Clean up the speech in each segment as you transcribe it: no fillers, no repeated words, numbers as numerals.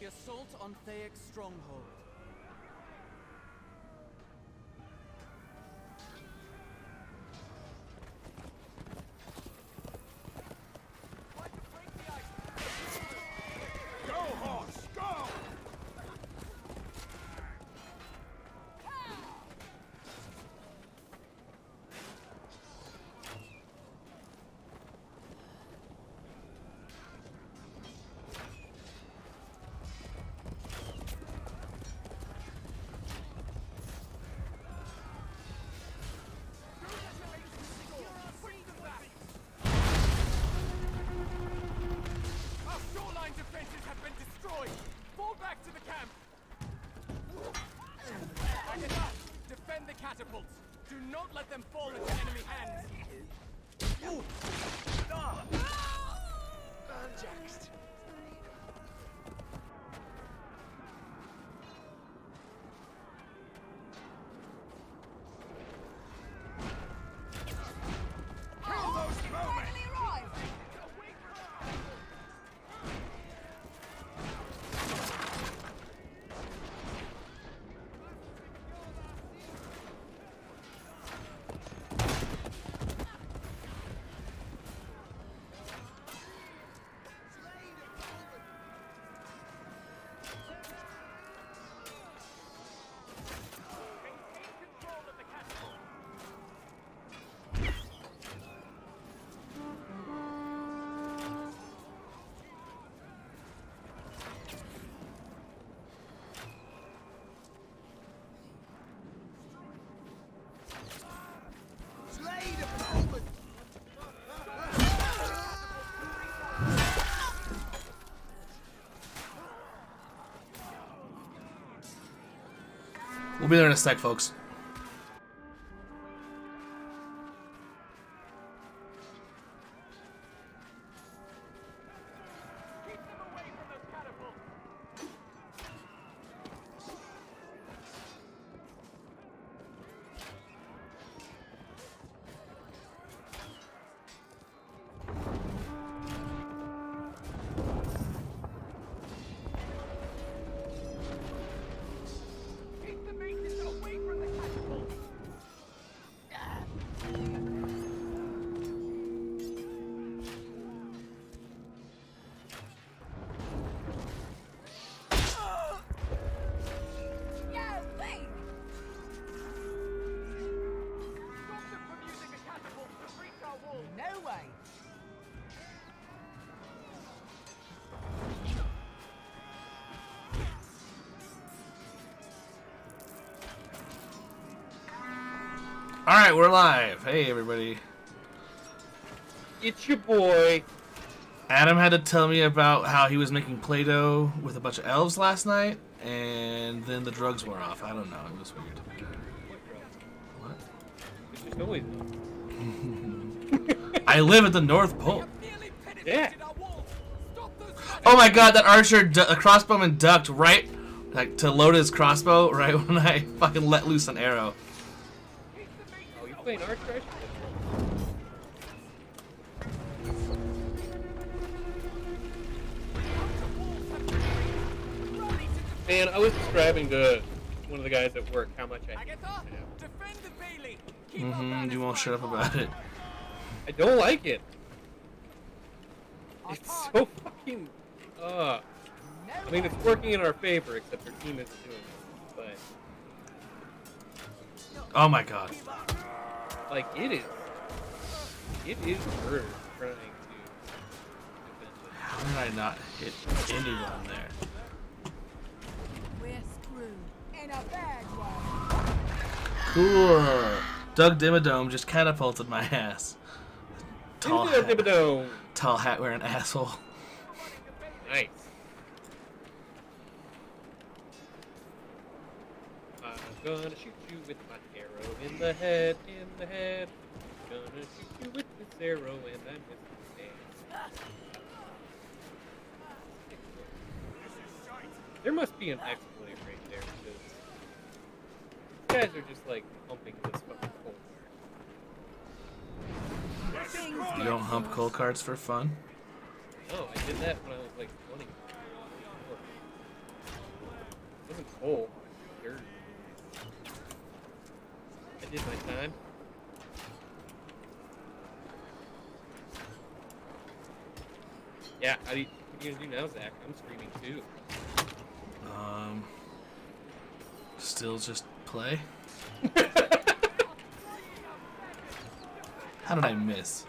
the assault on Thayek's stronghold. Catapults! Do not let them fall into enemy hands! Context. Kill those bowmen! We'll be there in a sec, folks. Alright, we're live. Hey, everybody. It's your boy. Adam had to tell me about how he was making Play-Doh with a bunch of elves last night, and then the drugs wore off. I don't know. It was weird. What? It's always I live at the North Pole. yeah. Oh my god, that archer, a crossbowman ducked right, like, to load his crossbow right when I fucking let loose an arrow. Oh, you playing archer? Man, I was describing to one of the guys at work how much I hate it. You won't shut up about it. I don't like it. It's so fucking. I mean, it's working in our favor, except our team isn't doing it. But Oh my god. like, it is murder trying to defend it. How did I not hit anyone there? We're screwed. In a bad way. Cool. Doug Dimmadome just catapulted my ass. Tall hat wearing asshole. Nice. I'm gonna shoot you with my arrow in the head, Gonna shoot you with this arrow and I'm missing the head. There must be an exploit right there because these guys are just like pumping this fucking coal. You don't hump coal carts for fun? No, I did that when I was like 20. wasn't coal. Dirt. I did my time. Yeah, what are you gonna do now, Zach? I'm screaming too. Still just play? How did I miss?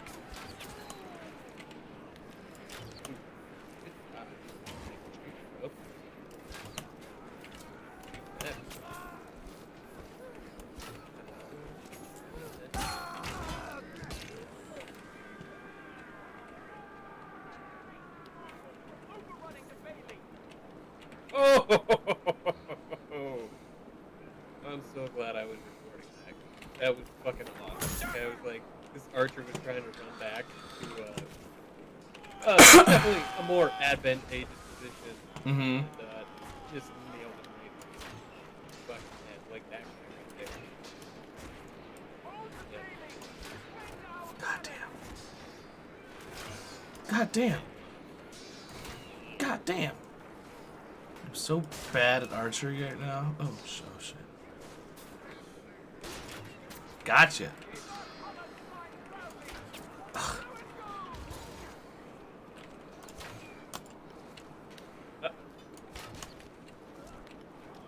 Oh! I'm so glad I was recording that. That was fucking awesome. I was like, this archer was trying to run back to definitely a more advantageous position. Mm-hmm. And, just nailed it right. Fucking head, like that guy right there. Yeah. God damn. God damn. I'm so bad at archery right now. Oh shit. Gotcha. Ugh.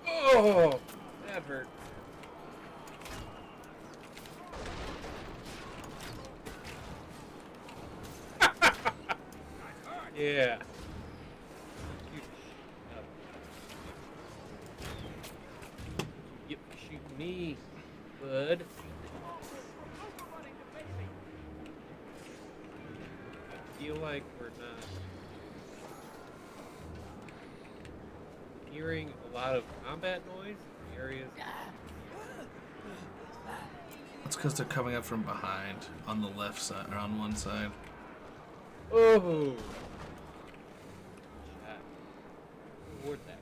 Oh, that hurt. Yeah. Yep, shoot me, bud. I feel like we're not hearing a lot of combat noise in areas. It's because they're coming up from behind on the left side, or on one side. Oh! Shot. Toward that.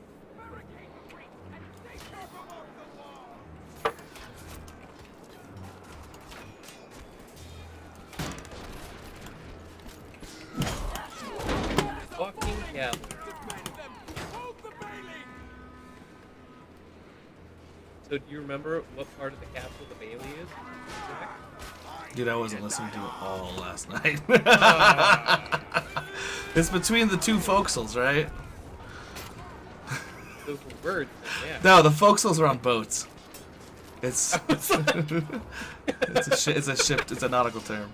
Fucking cavalry. So do you remember what part of the castle the Bailey is? Dude, I wasn't listening to it all last night. It's between the two forecastles, right? Those were birds, yeah. No, the forecastles are on boats. It's it's a ship. It's a nautical term.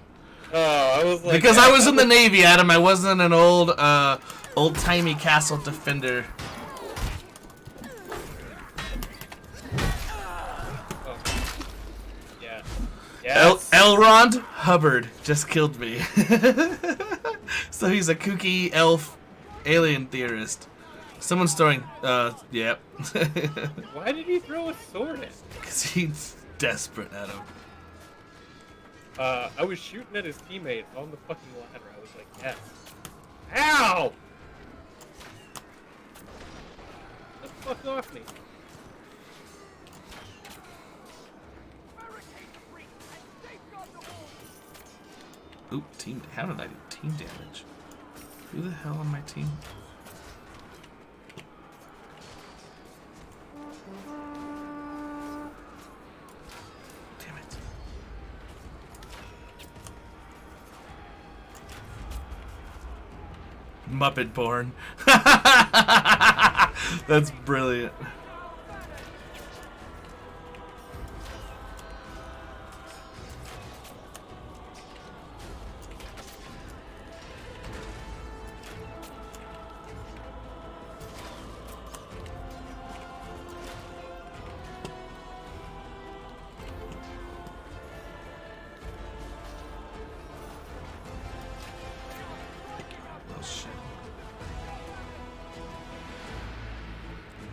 Oh, I was like, Because I was in the Navy, Adam. I wasn't an old-timey castle defender. Oh. Yeah. Yes. Elrond Hubbard just killed me. So he's a kooky elf alien theorist. Someone's throwing, yep. Why did he throw a sword at me? Because he's desperate, Adam. I was shooting at his teammate on the fucking ladder. I was like, yes. Ow! Get the fuck off me. Oop, team. How did I do team damage? Who the hell on my team? Damn it. Muppet born. That's brilliant.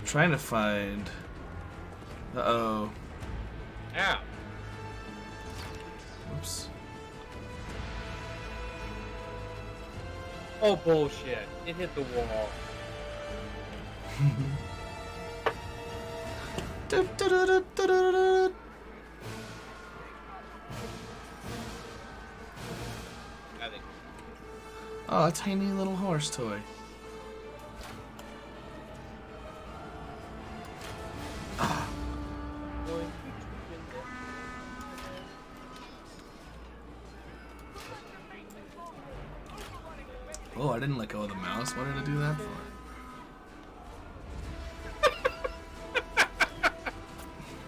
Trying to find. Uh-oh. Ow. Oops. Oh, bullshit. It hit the wall. I think. Oh, a tiny little horse toy. Oh, I didn't let go of the mouse. What did I do that for?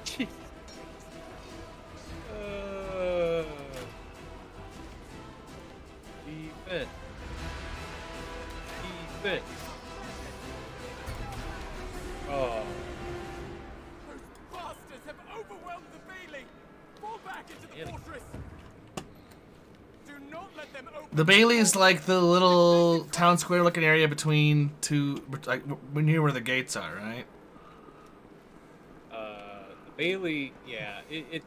Jeez. Defense. Defense. Oh. Those bastards have overwhelmed the Bailey! Fall back into the fortress! Do not let them open The Bailey's like the little town square looking area between two, like near where the gates are, right? The Bailey, yeah, it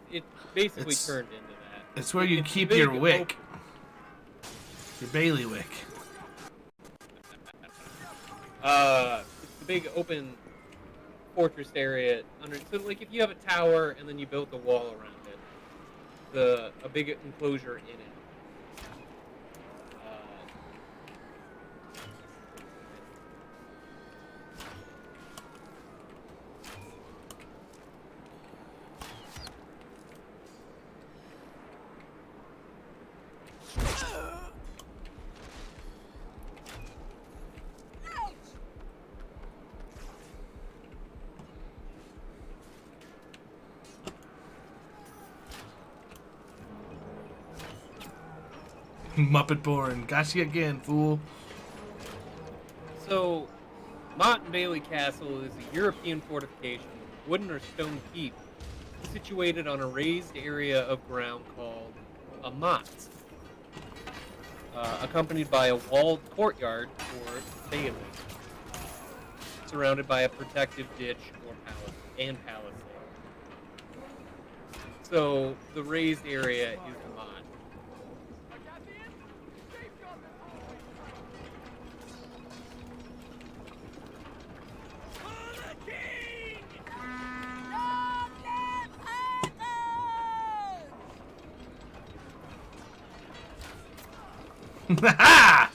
basically It's- turned into that. It's where you It's keep big your wick. open- Your bailiwick. It's the big open fortress area under. So, like, if you have a tower and then you built a wall around it, a big enclosure in it. Muppet Born. Got you again, fool. So, Mott and Bailey Castle is a European fortification, wooden or stone keep, situated on a raised area of ground called a motte, accompanied by a walled courtyard or bailey, surrounded by a protective ditch or palisade. So, the raised area is the motte. Ha!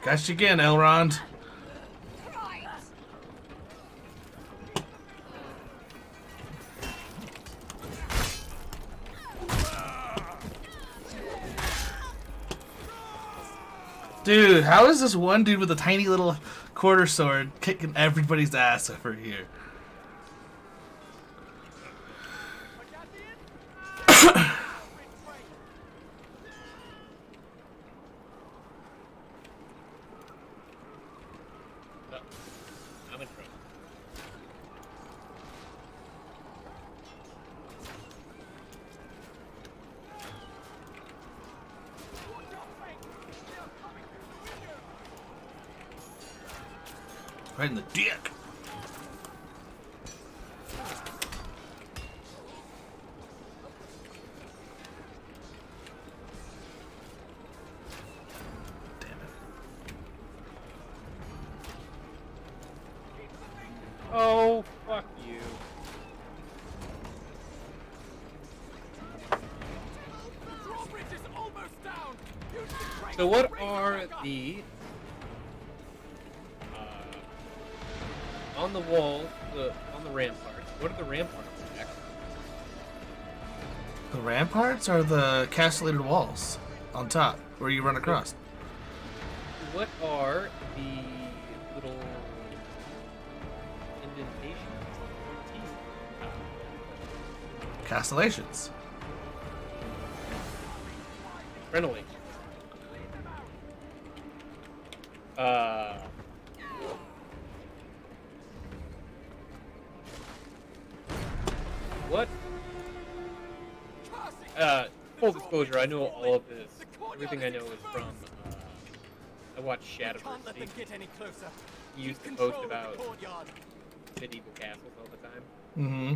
Got you again, Elrond. Dude, how is this one dude with a tiny little quarter sword kicking everybody's ass over here? I'm in trouble. Right in the dick. Damn it. Oh, fuck you. The drawbridge is almost down! Use the crane So what to raise are it back up. the on the walls, on the ramparts? What are the ramparts, Jack? The ramparts are the castellated walls on top where you run across. What are the little indentations? Castellations. Crenellations. What? Full disclosure, I know all of this. Everything I know is from, I watched Shadow Can't let them get any closer. He used to Control post of the about courtyard. medieval castles all the time. Mm-hmm.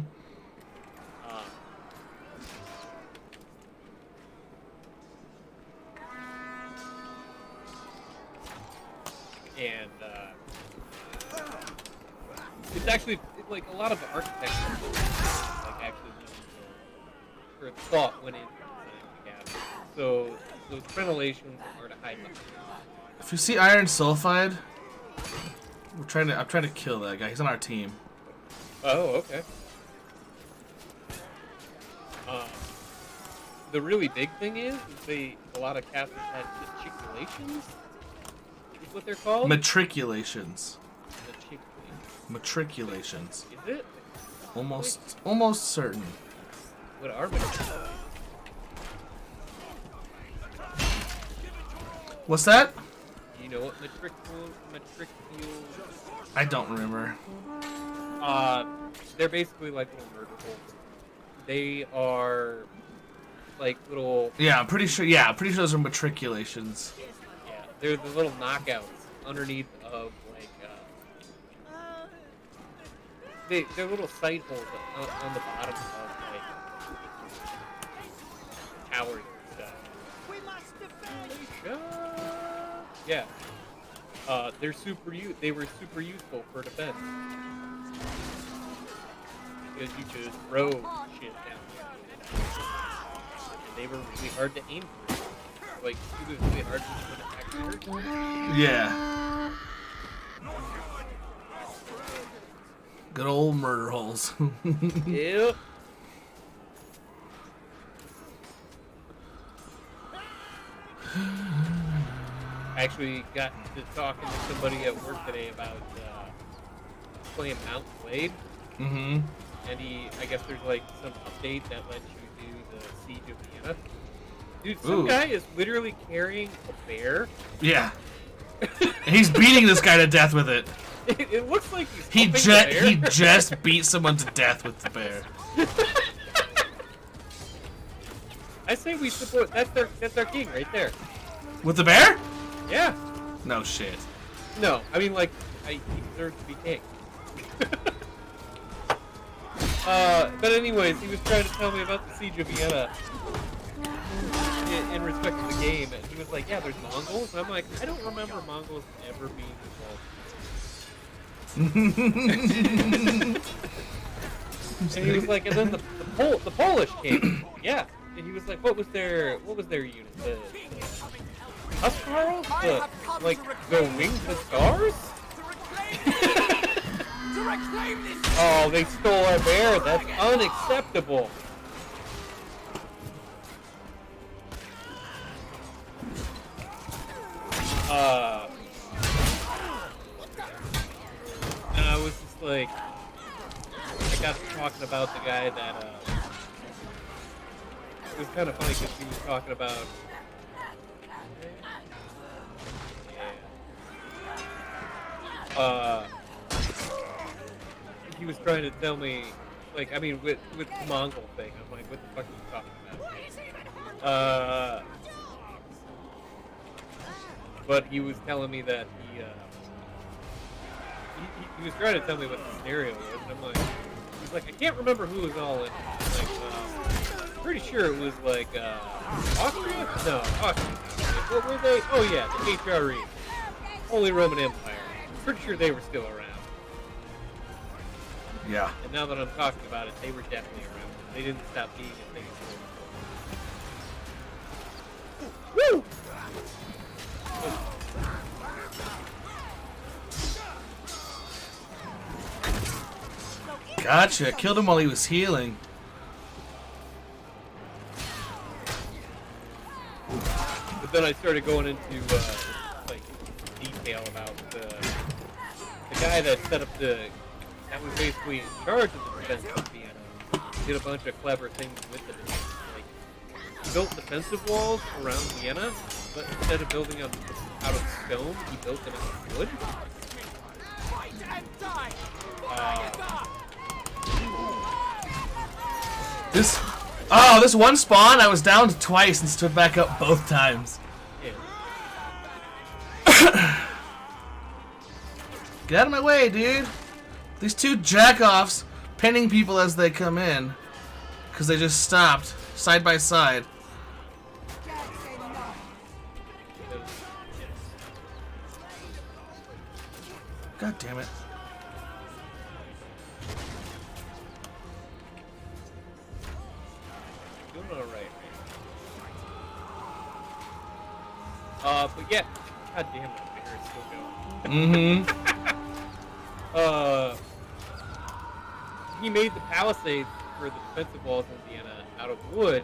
And It's actually like a lot of the architecture, like actually or thought went into designing the cabin. So those crenellations are to hide behind. If you see iron sulfide, I'm trying to kill that guy. He's on our team. Oh, okay. The really big thing is a lot of casters had matriculations. Is what they're called? Matriculations. Matriculations. Matriculations. Is it? Almost certain. What are matriculations? What's that? You know what matricule? I don't remember. They're basically like little murder holes. They are like little. Yeah, I'm pretty sure. Yeah, I'm pretty sure those are matriculations. Yeah, they're the little knockouts underneath of like. They're little sight holes on the bottom of like towers and stuff. We must defend. Yeah. They're They were super useful for defense because you could throw shit down there, and they were really hard to aim for. Like it was really hard to put an accurate. Yeah. Good old murder holes. Yep. Actually got to talking to somebody at work today about playing Mount Blade. Mm-hmm. And I guess there's like some update that lets you do the Siege of Vienna. Dude, some Ooh. guy is literally carrying a bear. Yeah. And he's beating this guy to death with it. It looks like he's He just beat someone to death with the bear. I say we support. That's our king right there. With the bear? Yeah. No shit. No, I mean like he deserves to be king. But anyways, he was trying to tell me about the Siege of Vienna in respect to the game, and he was like, "Yeah, there's Mongols," and I'm like, "I don't remember Mongols ever being involved." And he was like, "And then the Polish came, yeah." And he was like, "What was their unit? The Huskarls? The Winged Hussars?" To reclaim this. Oh, they stole our bear. That's unacceptable. And I was just like, I got to talking about the guy that, it was kind of funny because he was talking about, he was trying to tell me, like, I mean, with the Mongol thing, I'm like, what the fuck are you talking about? But he was telling me that he was trying to tell me what the scenario was, and I'm like, he's like, I can't remember who was all in it. Like, pretty sure it was like, Austria? No, Austria. What were they? Oh yeah, the HRE. Holy Roman Empire. I'm pretty sure they were still around. Yeah. And now that I'm talking about it, they were definitely around. They didn't stop being a thing. Woo! Gotcha. Killed him while he was healing. But then I started going into like detail about the guy that set up that was basically in charge of the defense of Vienna. Did a bunch of clever things with the defense. Like, he built defensive walls around Vienna, but instead of building them out of stone, he built them out of wood. Fight and die. This one spawn, I was down twice and stood back up both times. Yeah. Get out of my way, dude. These two jack-offs pinning people as they come in. Because they just stopped, side by side. God damn it. doing all right, man. But yeah, god damn, my finger is still going. Mm-hmm. He made the palisades for the defensive walls in Vienna out of wood,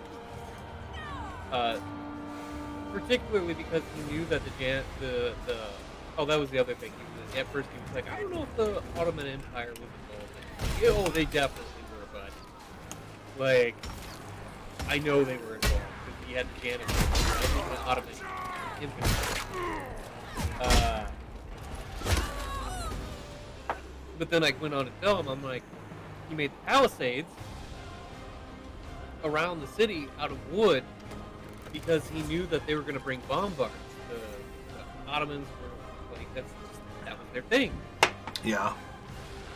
particularly because he knew that oh, that was the other thing. At first he was like, I don't know if the Ottoman Empire was involved in it. Oh, they definitely were, but like, I know they were involved because he had the Janus, the Ottoman infantry. But then I went on to tell him, I'm like, he made the palisades around the city out of wood because he knew that they were going to bring bombards. The Ottomans were like, that was their thing. Yeah.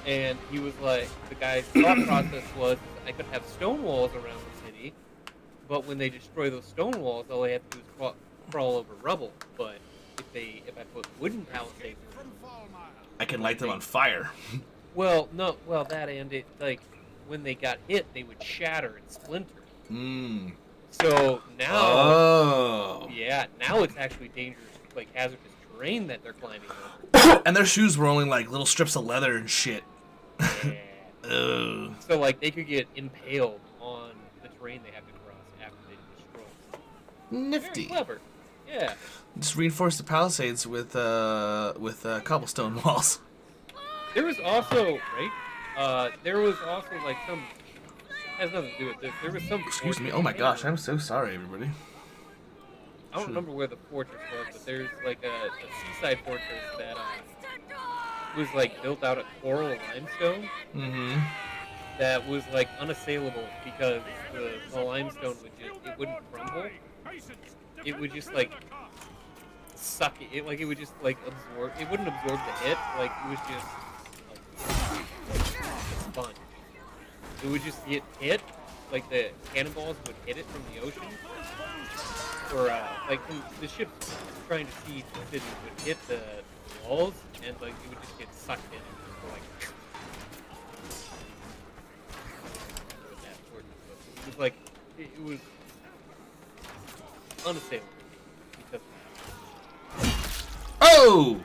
And he was like, the guy's thought process was, I could have stone walls around the city, but when they destroy those stone walls, all they have to do is crawl over rubble. But if I put wooden palisades, I can light them on fire. well, that and it, like, when they got hit, they would shatter and splinter. Mm. So now, Oh. yeah, now it's actually dangerous, like hazardous terrain that they're climbing over. And their shoes were only like little strips of leather and shit. Yeah. Ugh. So like they could get impaled on the terrain they have to cross after they destroy. Nifty. Very clever. Yeah. Just reinforce the palisades with cobblestone walls. There was also there was also like some has nothing to do with this. There was some. Excuse me. Oh my gosh, I'm so sorry, everybody. I don't remember where the fortress was, but there's like a seaside fortress that was like built out of coral limestone. Mm-hmm. That was like unassailable because the limestone wouldn't crumble. It would just like suck it. Like it would just like absorb. It wouldn't absorb the hit. Like it was just like a sponge. It would just get hit. Like the cannonballs would hit it from the ocean, or like from the ships trying to siege the city would hit the walls, and like it would just get sucked in. And like it was like it was unassailable because of that. Oh!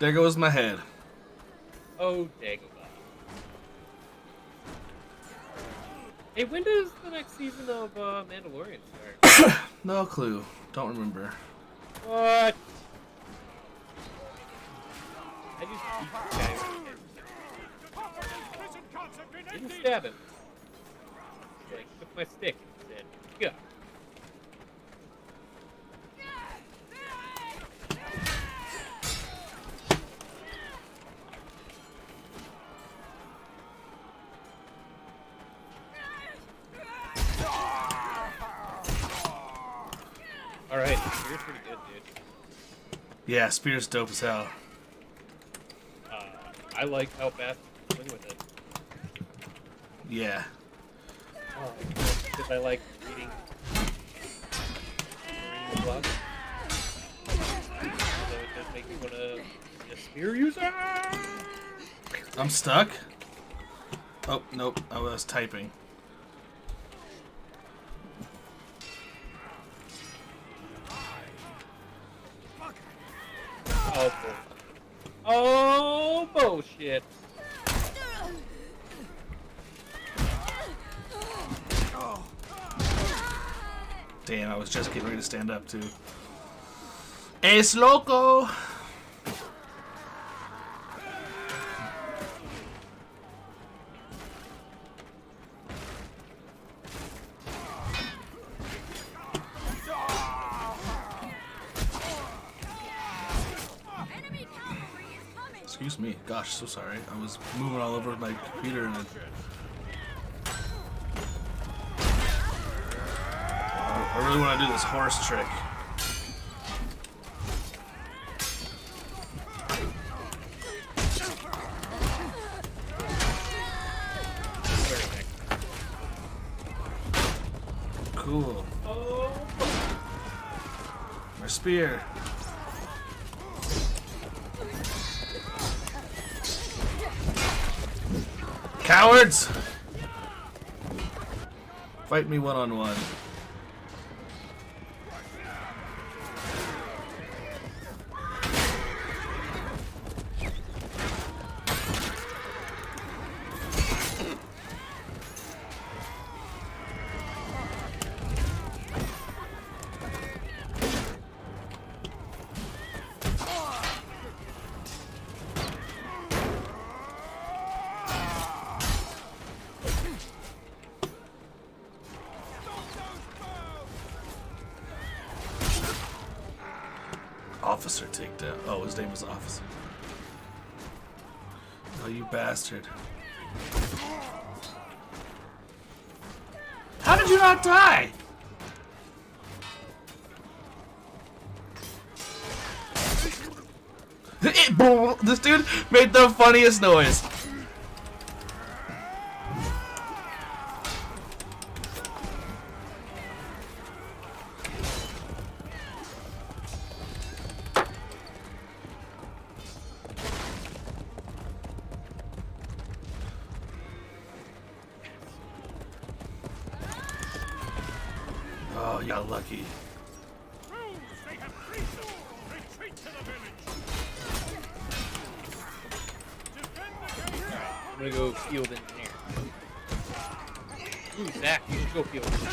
There goes my head. Oh, Dagobah. Hey, when does the next season of Mandalorian start? No clue. Don't remember. What? I just beat the guy. Didn't stab him. Like, took my stick and said, go. Alright, Spear's pretty good, dude. Yeah, Spear's dope as hell. I like how fast you swing with it. Yeah. Because I like reading the blog. So it does make me want to be a Spear user! I'm stuck? Oh, nope. I was typing. Oh, bull. Oh, bullshit. Damn, I was just getting ready to stand up, too. Es loco! Excuse me. Gosh, so sorry. I was moving all over my computer and I really want to do this horse trick. Cool. My spear. Cowards! Fight me one-on-one. Officer takedown. Oh, his name was Officer. Oh, you bastard. How did you not die? This dude made the funniest noise. Oh, y'all lucky. They have breached. Retreat to the village. Defend the gate. I'm gonna go field engineer. Ooh, Zach, you should go field engineer.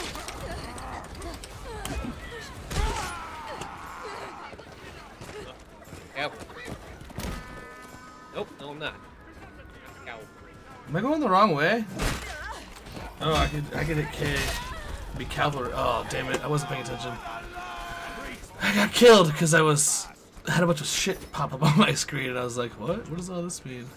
Cavalry. Nope, no I'm not. Cavalry. Am I going the wrong way? Oh, I could hit K. Be cavalry. Oh, damn it! I wasn't paying attention. I got killed because I had a bunch of shit pop up on my screen, and I was like, "What? What does all this mean?"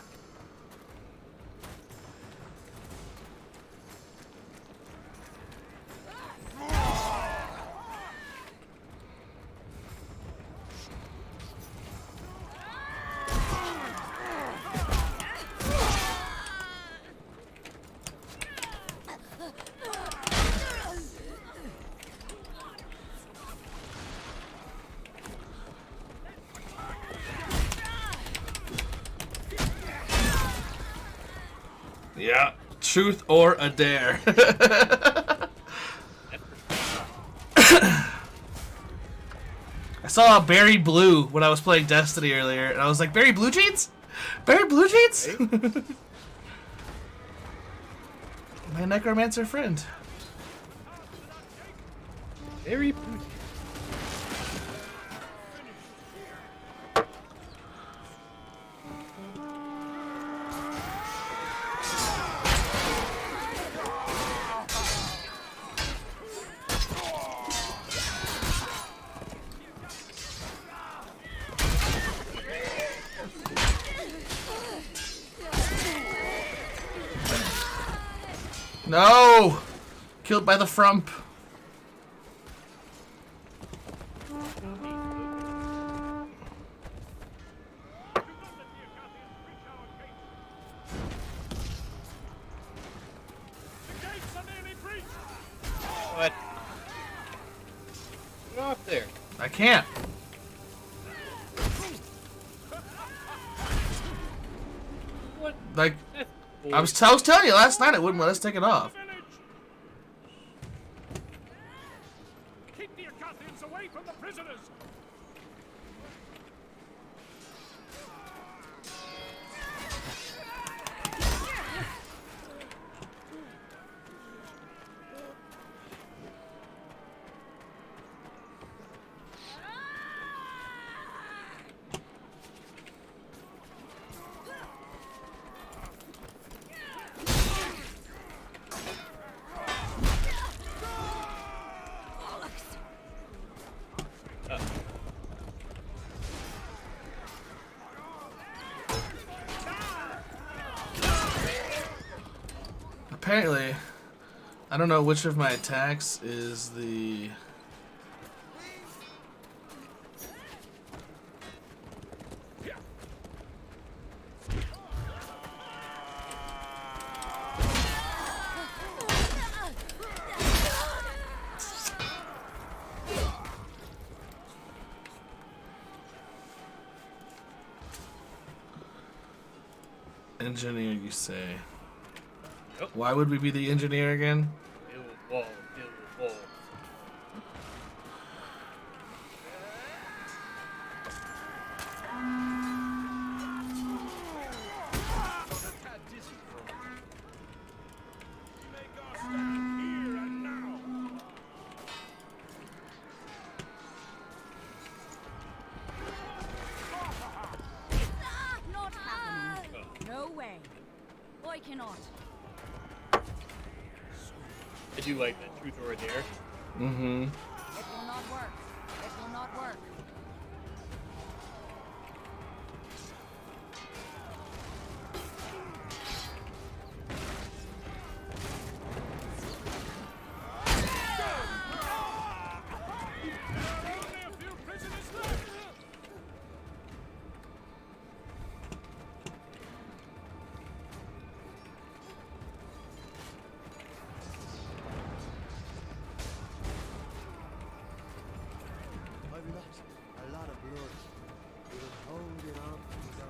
Yeah, truth or a dare. I saw Barry Blue when I was playing Destiny earlier, and I was like, Barry Blue Jeans? Barry Blue Jeans? My necromancer friend. Very blue. No! Killed by the frump. What? Get off there. I can't. What? Like, That's I was telling you last night it wouldn't let us take it off. Keep the Acathians away from the prisoners. Apparently, I don't know which of my attacks is the... Engineer, you say? Yep. Why would we be the engineer again? wall, kill the wall. Here and now. Not happening. No way. I cannot. I do like that truth over there. Mm-hmm. It will not work. It will not work. Only a few prisoners left. I've lost a lot of blood. We've been holding on to go.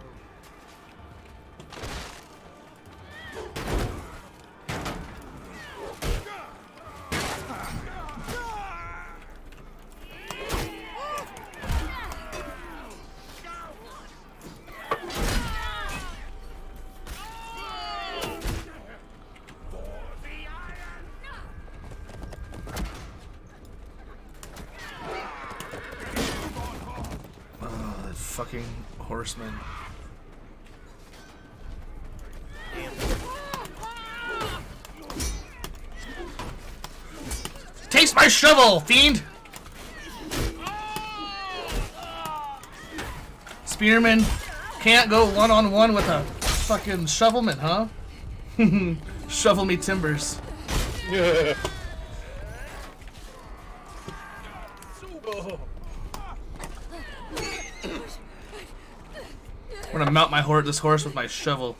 Oh, that fucking horseman. Taste my shovel, fiend! Spearman can't go one-on-one with a fucking shovelman, huh? Shovel me timbers. I'm gonna mount this horse with my shovel.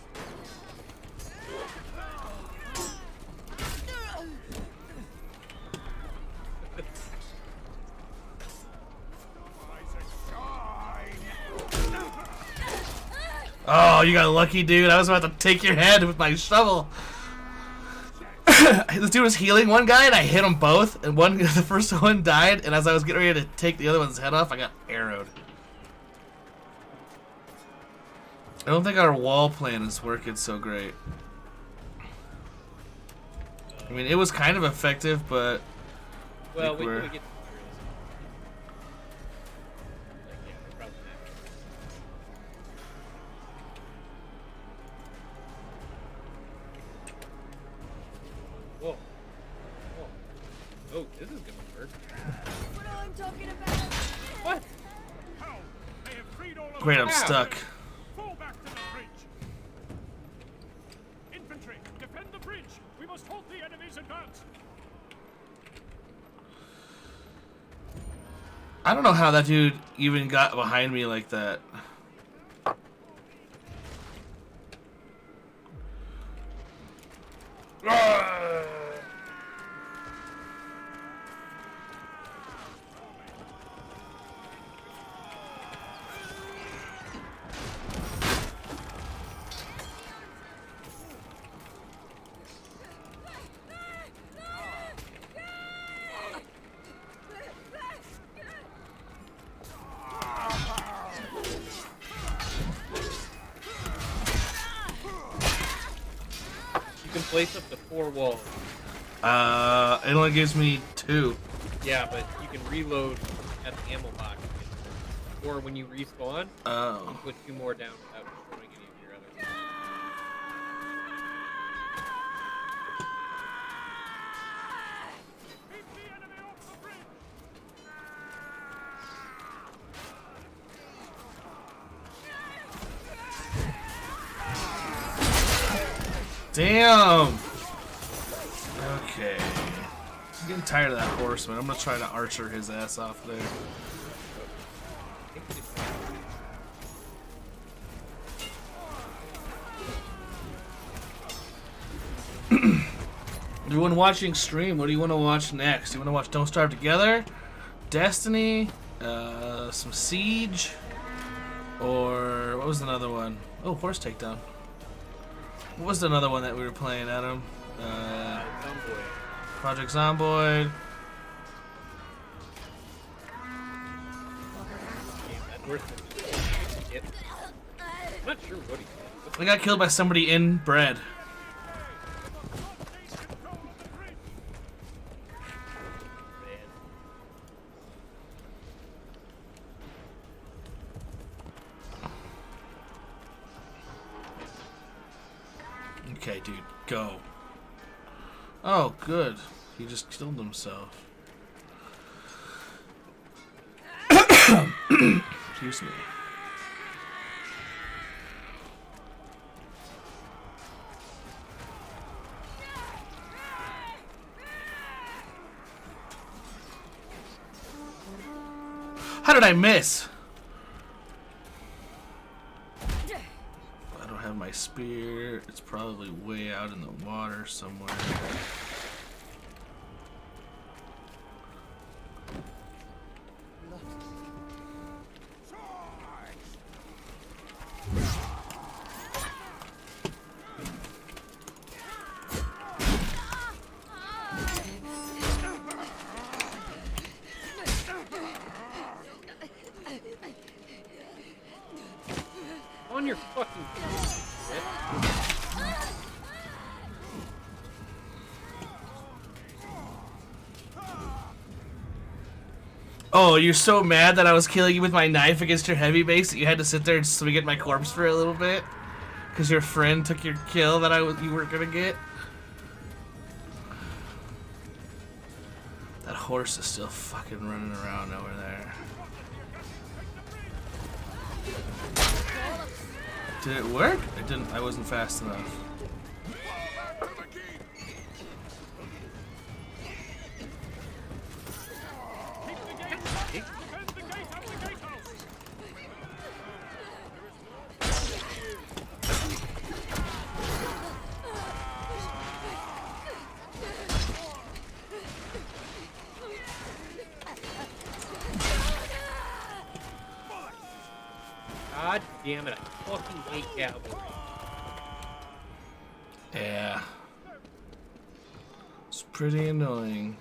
Oh, you got lucky, dude. I was about to take your head with my shovel. This dude was healing one guy, and I hit them both. And the first one died, and as I was getting ready to take the other one's head off, I got arrowed. I don't think our wall plan is working so great. I mean, it was kind of effective, but Well, think we're- we get some materials. Like, yeah, we're probably not. Whoa. Whoa. Oh, this is gonna work. What I'm talking about? What? How? They have freed all of great, us. I'm stuck. Fall back to the bridge. Infantry, defend the bridge. We must halt the enemy's advance. I don't know how that dude even got behind me like that. You can place up to 4 walls. It only gives me 2. Yeah, but you can reload at the ammo box. Or when you respawn, Oh. put 2 more down without destroying any of your others. Keep the enemy off the bridge. Damn! Okay. I'm getting tired of that horseman. I'm gonna try to archer his ass off there. Everyone watching stream, what do you want to watch next? You want to watch Don't Starve Together? Destiny? Some Siege? Or what was another one? Oh, Horse Takedown. What was another one that we were playing, Adam? Tomboy. Project Zomboid. Damn, that worse than it. I'm not sure what he did. I got killed by somebody in bread. Okay, dude, go. Oh, good. He just killed himself. Excuse me. How did I miss? I don't have my spear. It's probably way out in the water somewhere. On your fucking shit. Oh, you're so mad that I was killing you with my knife against your heavy base that you had to sit there and swing at my corpse for a little bit? Because your friend took your kill that you weren't gonna get? That horse is still fucking running around over there. Did it work? It didn't. I wasn't fast enough. God damn it, I fucking hate cavalry. Yeah. It's pretty annoying.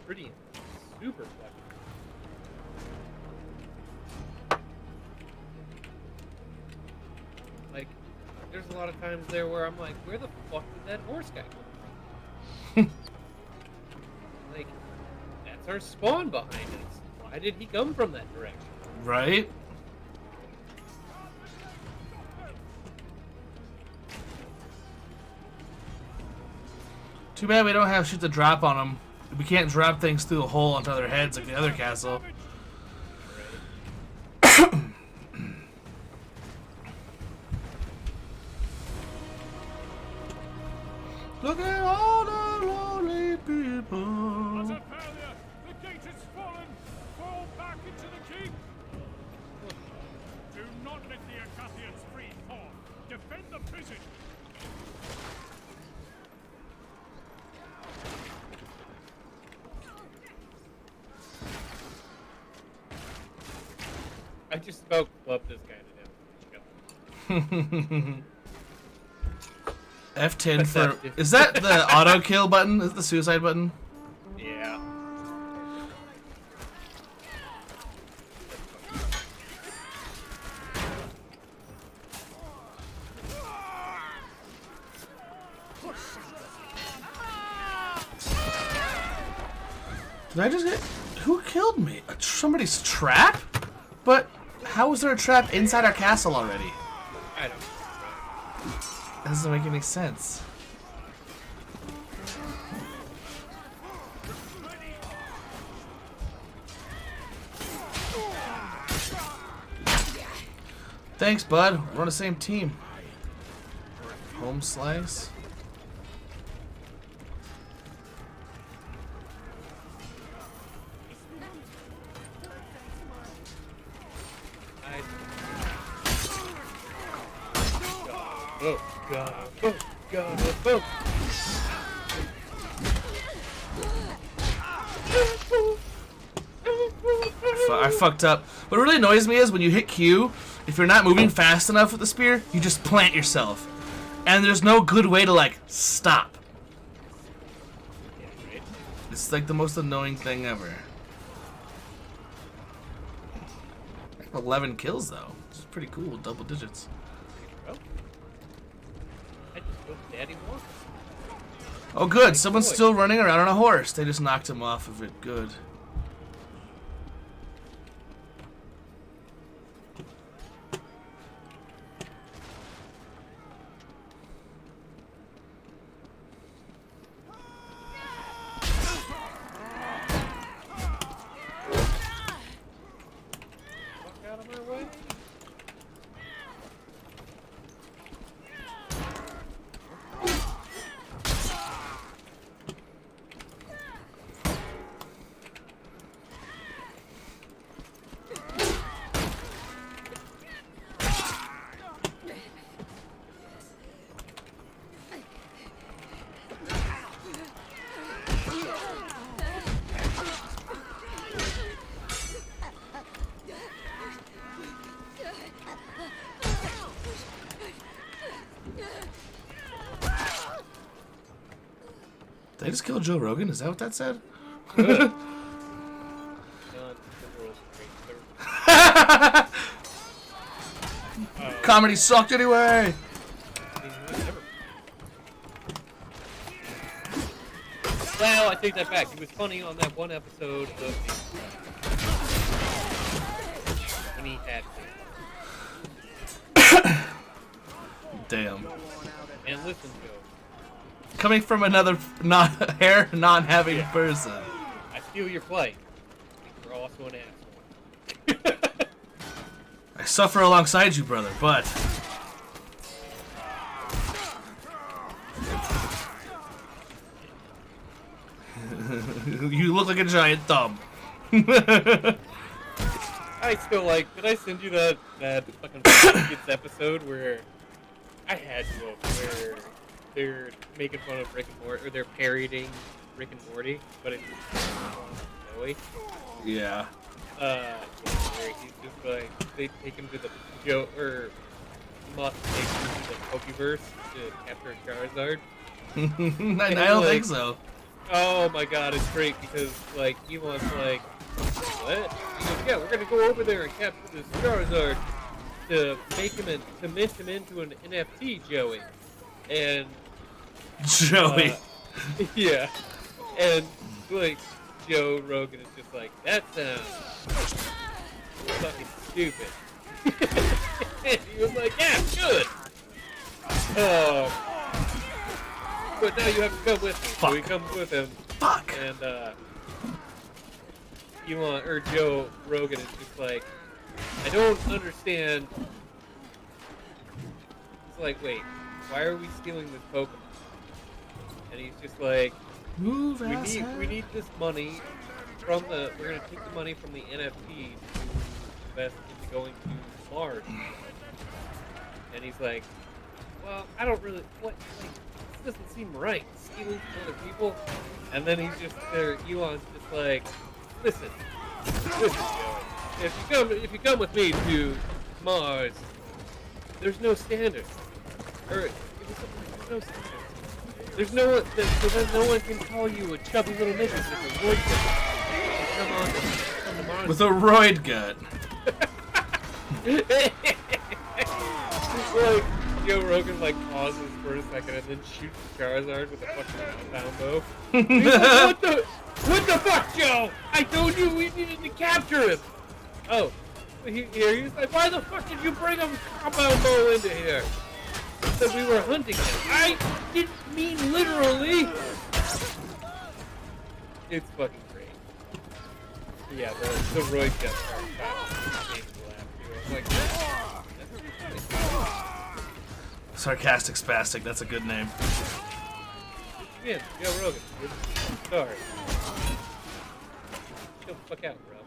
Pretty super flexible. Like, there's a lot of times there where I'm like, where the fuck did that horse guy come from? Like, that's our spawn behind us. Why did he come from that direction? Right? Too bad we don't have shit to drop on them. We can't drop things through the hole onto their heads like the other castle. Look at all the lonely people. As a failure, the gate has fallen. Fall back into the keep. Do not let the Acacians free fall. Defend the prison. I just about clubbed this guy to death. F10 for... Is that the auto kill button? Is it the suicide button? Yeah. Did I just get... Who killed me? Somebody's trap? But how was there a trap inside our castle already? I don't know. That doesn't make any sense. Thanks, bud. We're on the same team. Home slice. Oh god. Oh god. Oh. I fucked up. What really annoys me is when you hit Q, if you're not moving fast enough with the spear, you just plant yourself. And there's no good way to, like, stop. Yeah, right. It's like the most annoying thing ever. 11 kills, though. It's pretty cool, double digits. Bro. I just hope Daddy wants it. Oh, good. Someone's still running around on a horse. They just knocked him off of it. Good. Fuck out of my way. Did I just kill Joe Rogan? Is that what that said? Good. Done. The world's great. Comedy sucked anyway! Well, I take that back. He was funny on that one episode of the... when he had Damn. and listen to him. Coming from another non-having person. I feel your plight. You're also an asshole. I suffer alongside you, brother, but... you look like a giant thumb. I still like. Did I send you that fucking kids episode where I had to where they're making fun of Rick and Morty, or they're parodying Rick and Morty, but it's Joey. Yeah. Where he's just like they take him to the Joe or must take him to the Pokeverse to capture Charizard. I don't think so. Oh my god, it's great because like Elon's like, what? He goes, yeah, we're gonna go over there and capture this Charizard to make him to mint him into an NFT, Joey. And Joey. yeah, and like Joe Rogan is just like, that sounds fucking stupid. And he was like, yeah, good. But now you have to come with me. Fuck. So he comes with him. Fuck. And Joe Rogan is just like, I don't understand. It's like, wait, why are we stealing this Pokemon? And he's just like, Move we outside. need this money from the. We're gonna take the money from the NFT to invest into going to Mars. And he's like, well, I don't really. What? Like, this doesn't seem right. Stealing from other people. And then he's just there. Elon's just like, listen, Joey. If you come with me to Mars, there's no standards. Or there's no standards. There's no one. So then no one can call you a chubby little midget with a void gun. Come on to Mars. With a roid gut. Like Joe Rogan like pauses for a second and then shoots Charizard with a fucking compound bow. He's like, what the fuck, Joe? I told you we needed to capture him. Oh, he's like, why the fuck did you bring a compound bow into here? He said we were hunting him. I didn't mean literally. It's fucking great. Yeah, the Roy gun part made me laugh too. I was like, that's really funny. Sarcastic Spastic, that's a good name. Yeah, Joe Rogan. Sorry. Chill the fuck out, bro.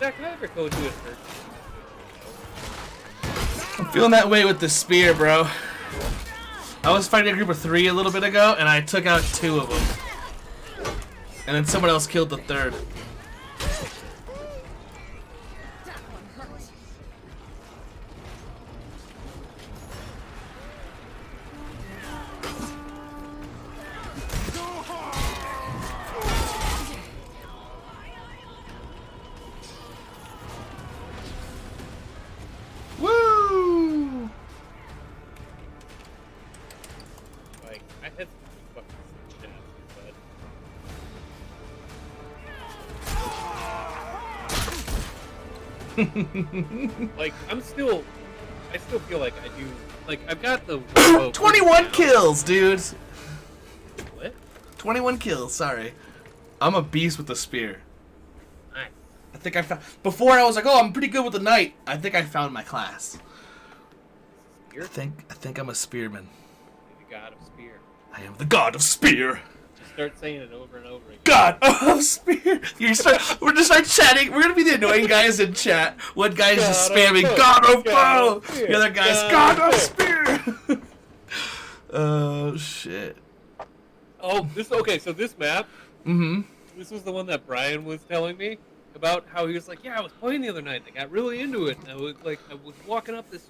Zach, have I ever told you it hurts? I'm feeling that way with the spear, bro. I was fighting a group of 3 a little bit ago, and I took out 2 of them. And then someone else killed the 3rd. That one hurt. Woo! Like, I had some fucking shit, but... like, I still feel like I do, like, I've got the... 21 kills, dude! What? 21 kills, sorry. I'm a beast with the spear. Nice. I think I found... Before I was like, oh, I'm pretty good with the knight. I think I found my class. Spear? I think I'm a spearman. The god of spear. I am the god of spear. Just start saying it over and over again. God of spear. We're just start chatting. We're gonna be the annoying guys in chat. One guy's just spamming God of bow. The other guy's God of spear. Oh shit. Oh, okay, so this map, Mm-hmm. this was the one that Brian was telling me about, how he was like, yeah, I was playing the other night, I got really into it, and I was walking up this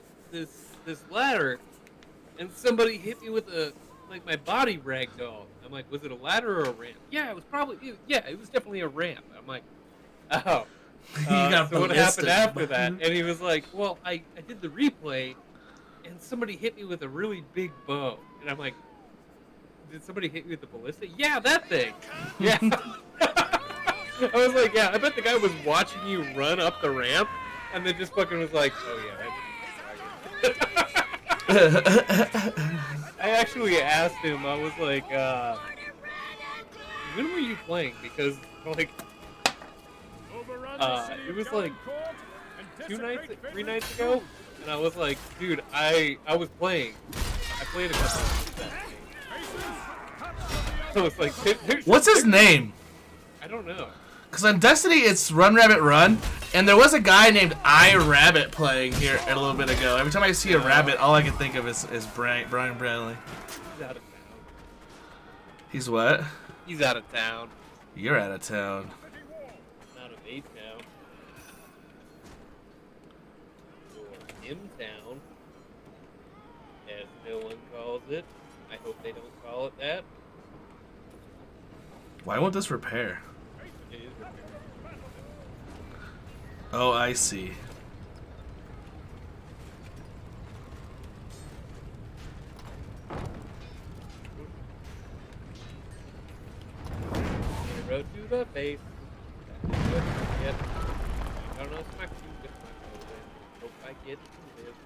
ladder, and somebody hit me with my body ragdoll. I'm like, was it a ladder or a ramp? Yeah, it was definitely a ramp. I'm like, oh. So what happened after that? And he was like, well, I did the replay, and somebody hit me with a really big bow. And I'm like, did somebody hit you with the ballista? Yeah, that thing. Yeah. I was like, yeah, I bet the guy was watching you run up the ramp, and then just fucking was like, oh yeah, I actually asked him, I was like, when were you playing? Because, like, it was like 3 nights ago, and I was like, dude, I was playing. I played a couple of that game. So it's like, What's his name? I don't know. Because on Destiny, it's Run Rabbit Run, and there was a guy named iRabbit playing here a little bit ago. Every time I see a rabbit, all I can think of is Brian Bradley. He's out of town. He's what? He's out of town. You're out of town. Out of A-town. Or M-town, as no one calls it. I hope they don't call it that. Why won't this repair? It is repaired. Oh, I see. Arrow to the face. That is what you get. I'm gonna smack you with my bow. Hope I get to live.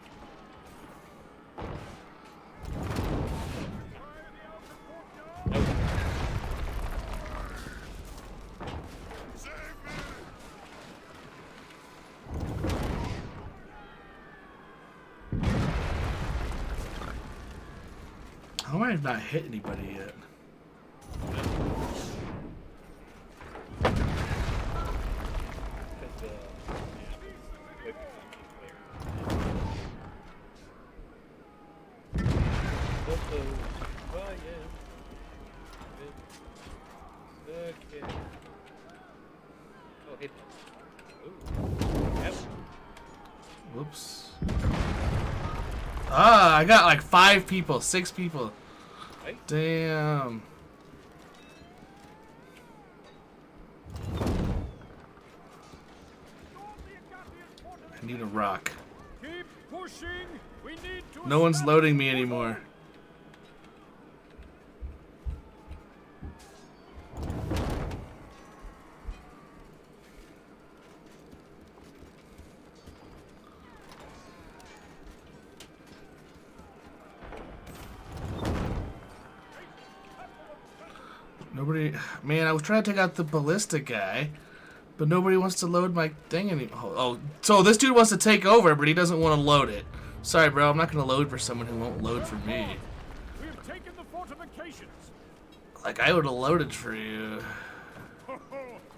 Nope. How am I not hit anybody yet? Whoops. Ah, I got like 5 people, 6 people. Damn. I need a rock. Keep pushing. We need to No one's loading me anymore. Nobody, man, I was trying to take out the ballista guy, but nobody wants to load my thing anymore. Oh, so this dude wants to take over, but he doesn't want to load it. Sorry, bro, I'm not going to load for someone who won't load for me. We have taken the fortifications. Like, I would have loaded for you.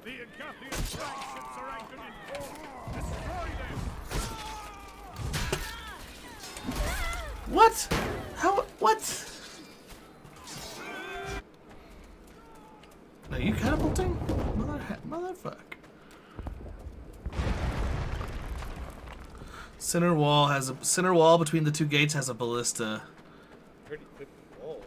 The Agathian flagships are anchored in port. Destroy them! What? How? What? Are you catapulting? Motherfuck. Center wall between the two gates has a ballista. Already took the walls.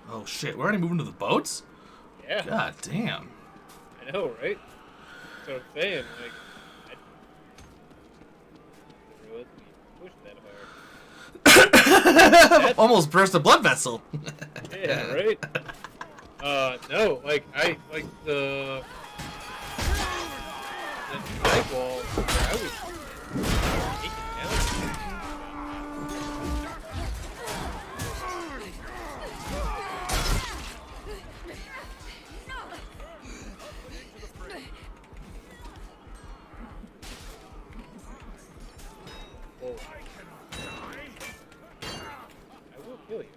Oh shit, we're already moving to the boats? Yeah. God damn. I know, right? That's what I'm saying. Like, I didn't realize we pushed that hard. Almost burst a blood vessel. Yeah, right? No, like, I, like, the side wall, I was taken down. Oh, I will kill you.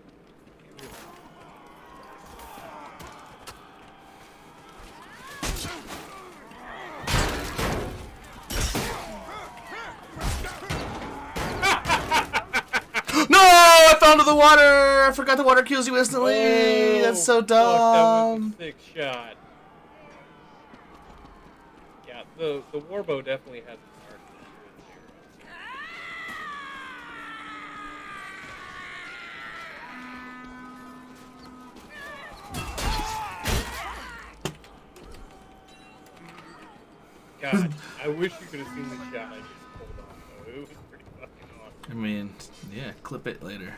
No! I fell into the water! I forgot the water kills you instantly! Oh, That's so fuck, that was dumb! a sick shot. Yeah, the warbow definitely has its art. God, I wish you could have seen the shot I just pulled off, though. It was pretty fucking awesome. I mean, yeah, clip it later.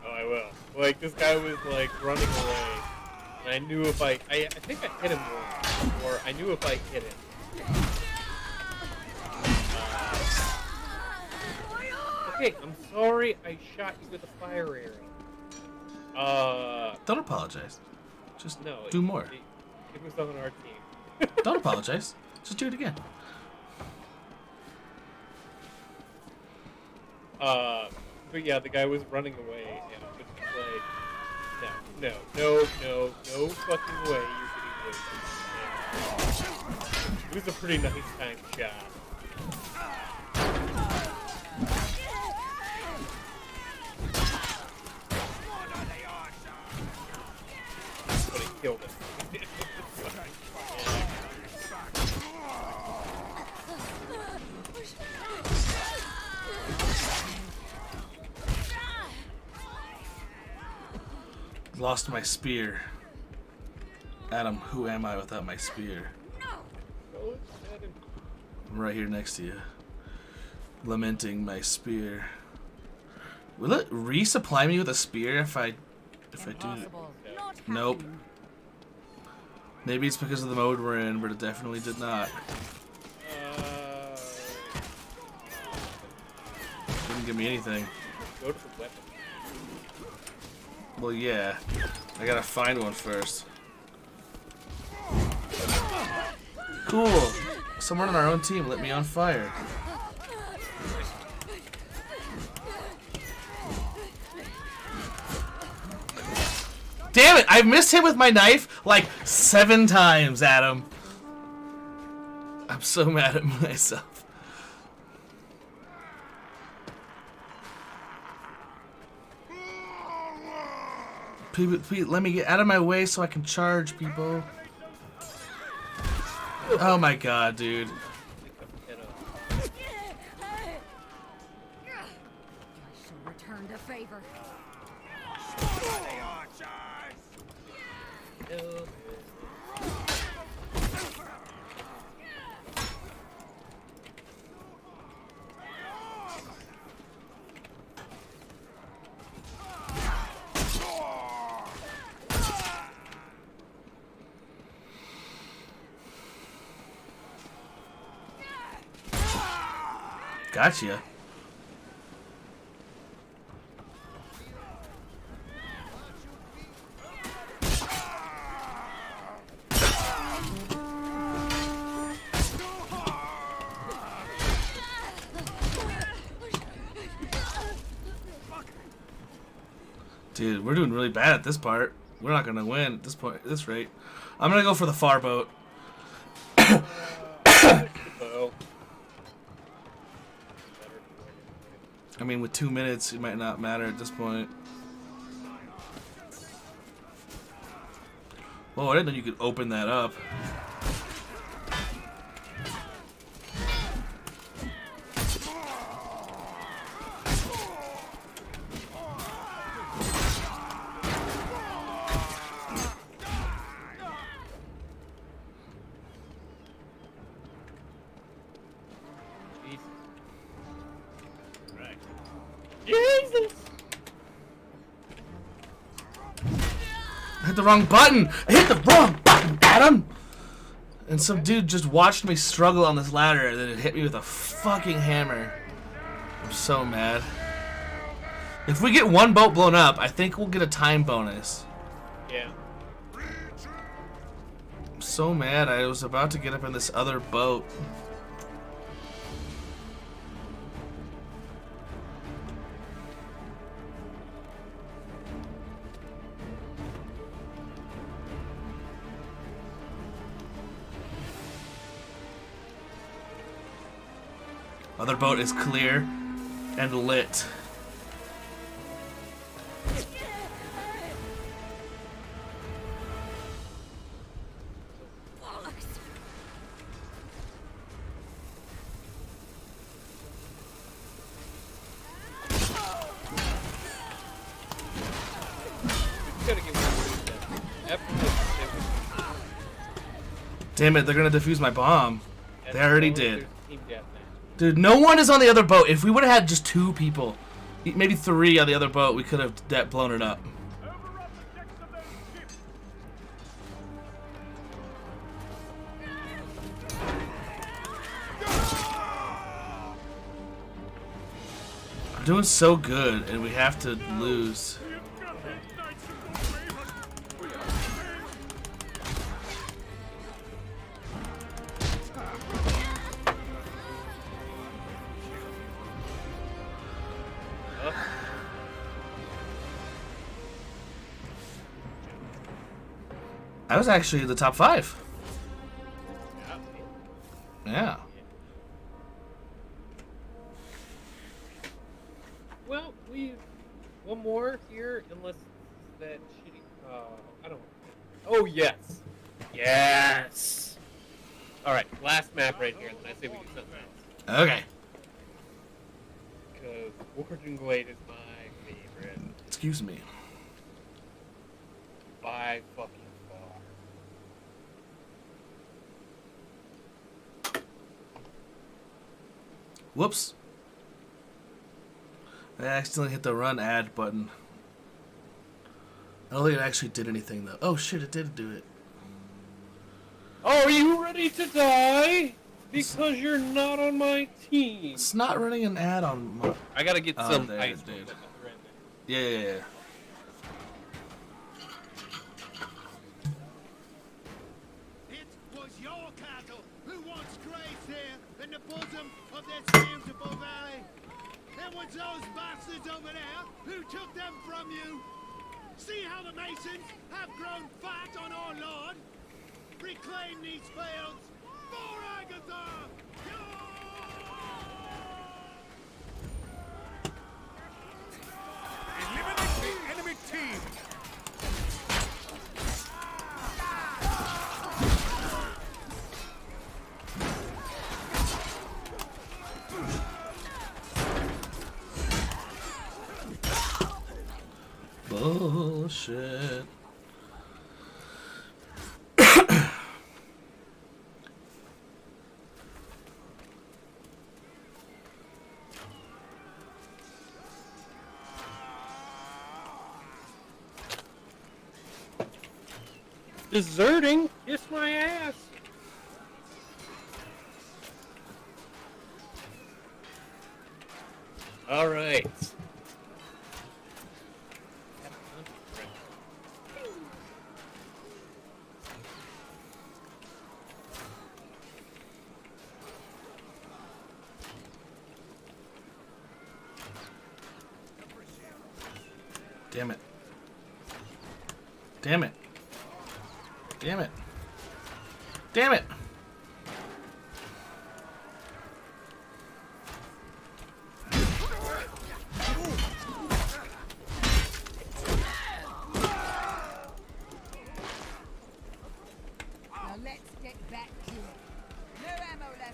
Oh, I will. Like, this guy was, like, running away. And I knew if I think I hit him once. Or I knew if I hit him. Okay, I'm sorry I shot you with a fire arrow. Don't apologize. Just No. do more. It was on our team. Don't apologize. Just do it again. But yeah, the guy was running away, and it was just like, no fucking way you're getting away. It was a pretty nice time shot. But he killed him. Lost my spear. Adam, who am I without my spear? I'm right here next to you. Lamenting my spear. Will it resupply me with a spear if I do? Impossible. Not Nope. happening. Maybe it's because of the mode we're in, but it definitely did not. Didn't give me anything. Go to the weapon. Well, yeah. I gotta find one first. Cool. Someone on our own team lit me on fire. Damn it! I've missed him with my knife like 7 times, Adam. I'm so mad at myself. Please, let me get out of my way so I can charge people. Oh my god, dude. I shall return the favor. Gotcha. Dude, we're doing really bad at this part. We're not gonna win at this point, at this rate. I'm gonna go for the far boat. Bow. I mean, with 2 minutes, it might not matter at this point. Oh, I didn't know you could open that up. Right. Jesus! I hit the wrong button! I hit the wrong button, Adam! And some dude just watched me struggle on this ladder and then it hit me with a fucking hammer. I'm so mad. If we get one boat blown up, I think we'll get a time bonus. Yeah. I'm so mad. I was about to get up in this other boat. Other boat is clear and lit. Gotta get one after this. Damn it, they're gonna defuse my bomb. They already did. Team deathmatch. Dude, no one is on the other boat. If we would have had just 2 people, maybe 3 on the other boat, we could have blown it up. Overrun the decks of those ships. I'm doing so good, and we have to lose. The incumbent knights of the Raven. We are I was actually in the top 5. Yeah. Well, we one more here, unless that shitty. I don't. Oh yes, yes. All right, last map right here, and then I say we do something else. Okay. Because Warden Glade is my favorite Excuse me. by fucking far. Whoops. I accidentally hit the run ad button. I don't think it actually did anything though. Oh shit, it did do it. Are you ready to die? Because you're not on my team. It's not running an ad on my... I gotta get Oh, some there ice it cream. did. Right there. Yeah, yeah, yeah. It was your cattle who once grazed here in the bosom of this beautiful valley. It was those bastards over there who took them from you. See how the Masons have grown fat on our Lord? Reclaim these fields for Agatha! eliminate the enemy team. Bullshit. Deserting? Kiss my ass. All right. Damn it. Damn it. Damn it. Damn it. Now let's get back to it. No ammo left.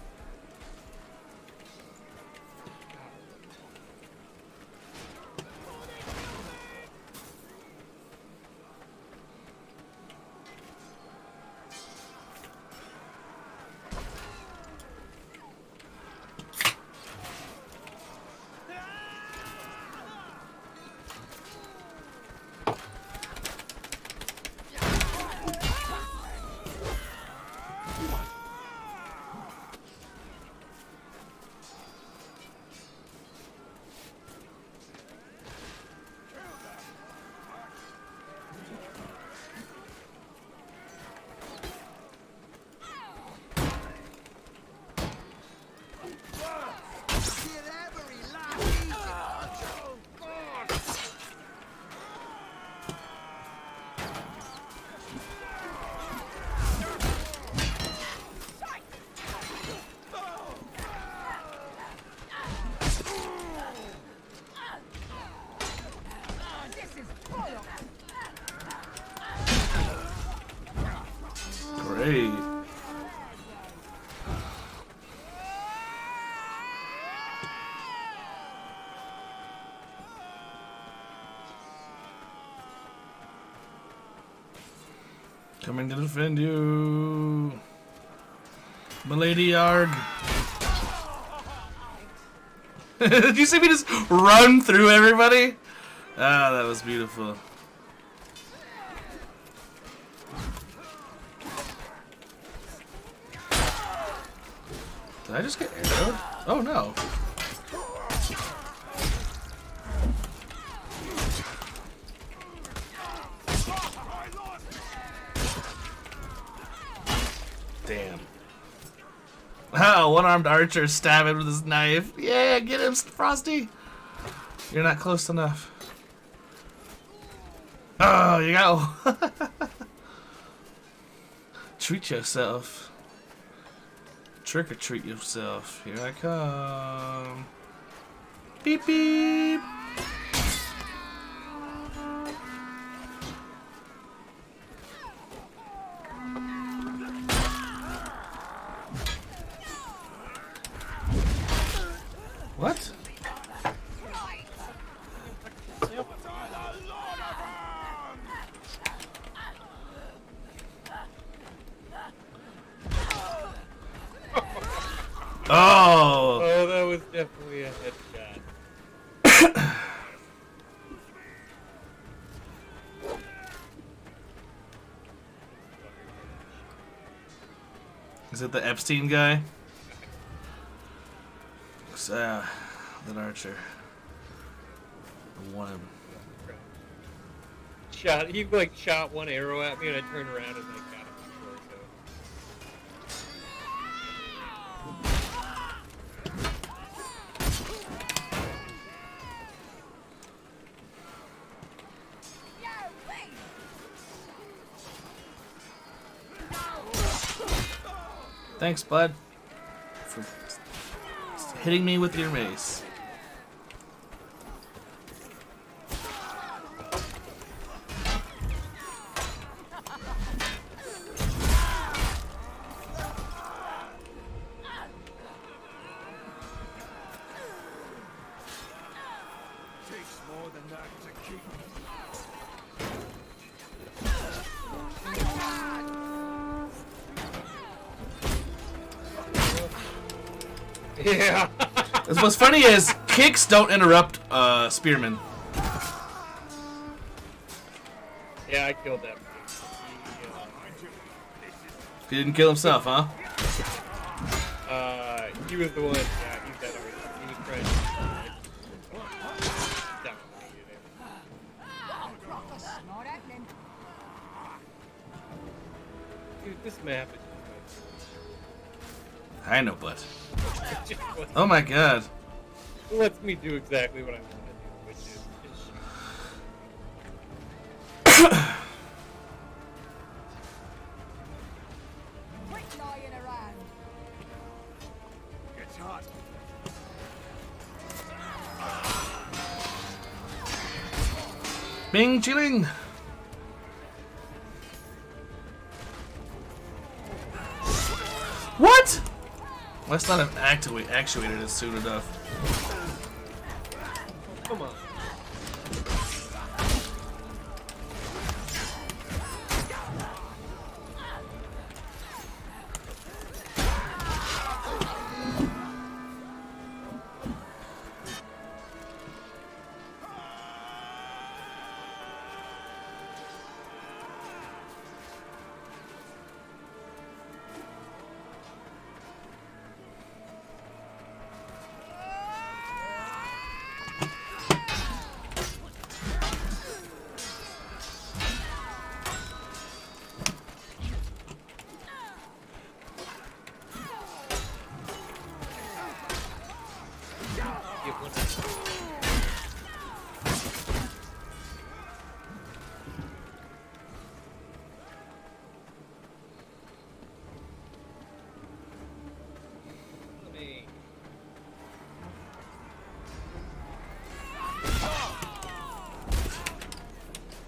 Great. Coming to defend you, Milady Arg. Did you see me just run through everybody? Ah, that was beautiful. Did I just get arrowed? Oh no. Damn. Oh, one-armed archer stabbing with his knife. Yeah, get him, Frosty. You're not close enough. Oh, you got. Treat yourself. Trick or treat yourself. Here I come. Beep beep. What? Oh! Oh, that was definitely a headshot. Is it the Epstein guy? That archer. I want him. He like shot one arrow at me and I turned around and like got him before Thanks, bud, for hitting me with your mace. Takes more than that to keep me. Yeah. What's funny is kicks don't interrupt spearmen. Yeah, I killed that. He didn't kill himself, huh? He was the one. Yeah, he's that already. He was trying to dominate him. Not happening. Dude, this map is I know, but. just what Oh my god. lets me do exactly what I want to do, which is just shoot. Bing chilling. What? Must not have actuated it soon enough. Come on.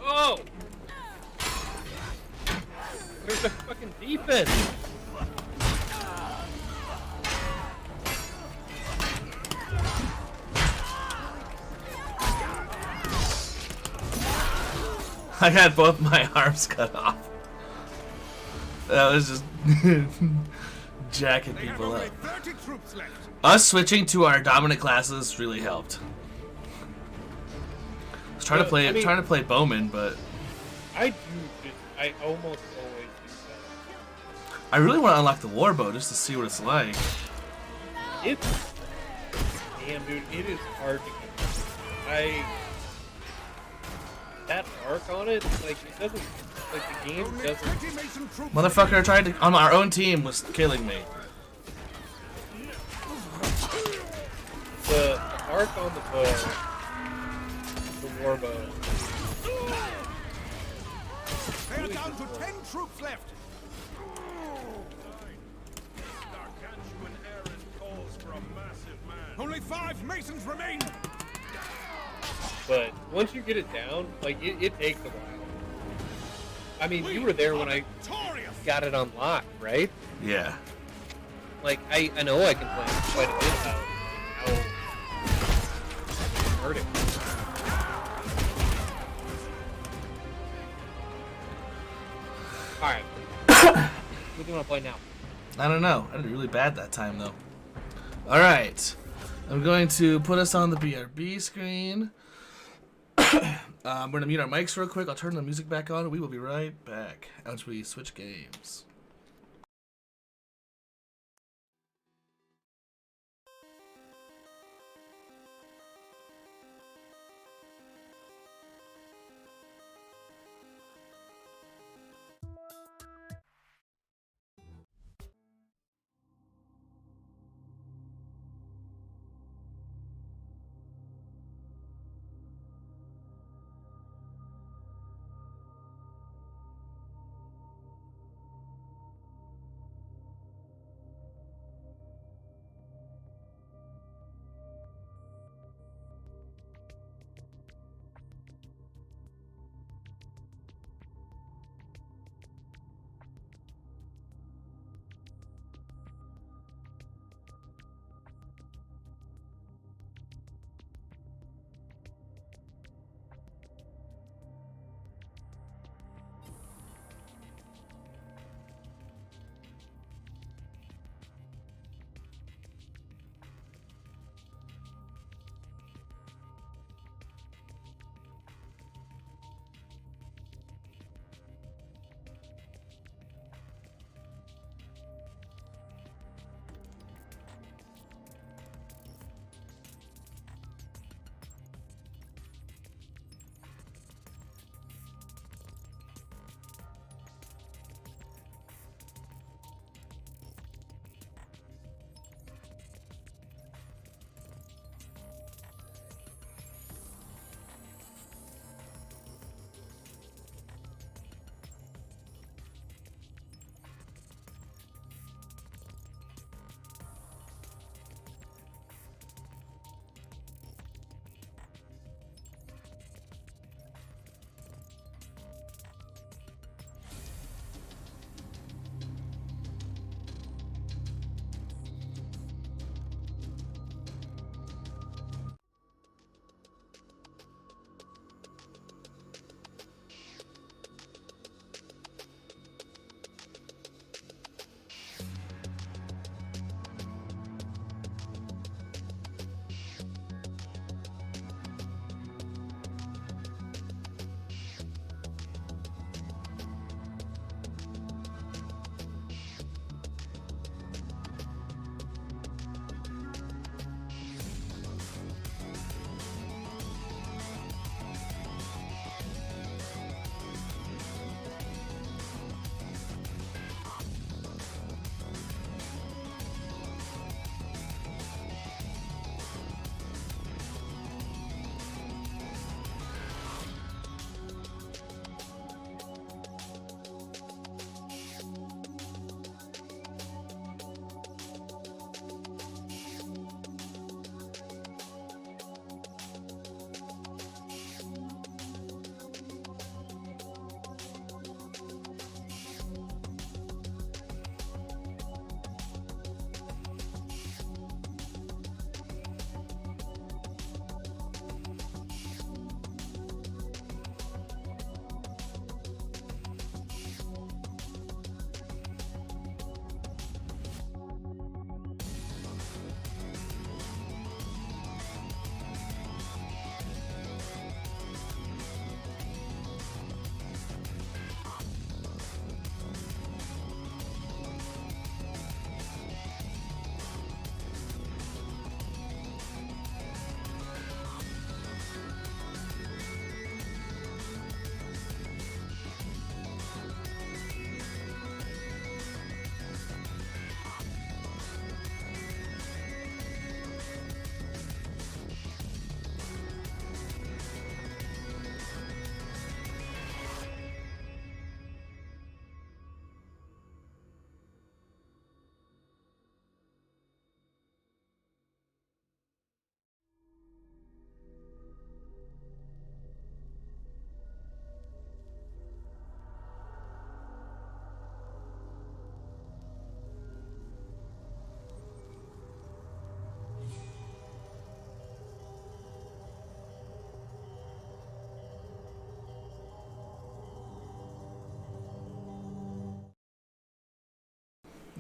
Oh! Where's the fucking defense? I had both my arms cut off. That was just jacking They have people only up. 30 troops left. Us switching to our dominant classes really helped. I was trying to play I mean- trying to play Bowman, but I almost always do that. I really want to unlock the Warbow just to see what it's like. It's damn, dude. It is hard to get. That arc on it, like it doesn't, like the game Only doesn't. 30 Mason troops. Motherfucker tried to on our own team was killing me. The arc on the bow, the warbow. They are down to 10 troops left. Gargantuan errand calls for a massive man. Only 5 Masons remain. But once you get it down, like it takes a while. I mean, you were there when I Victorious. got it unlocked, right? Yeah. Like I know I can play quite a bit about how hurt it. All right. What do you want to play now? I don't know. I did really bad that time though. All right. I'm going to put us on the BRB screen. We're gonna mute our mics real quick. I'll turn the music back on. We will be right back as we switch games.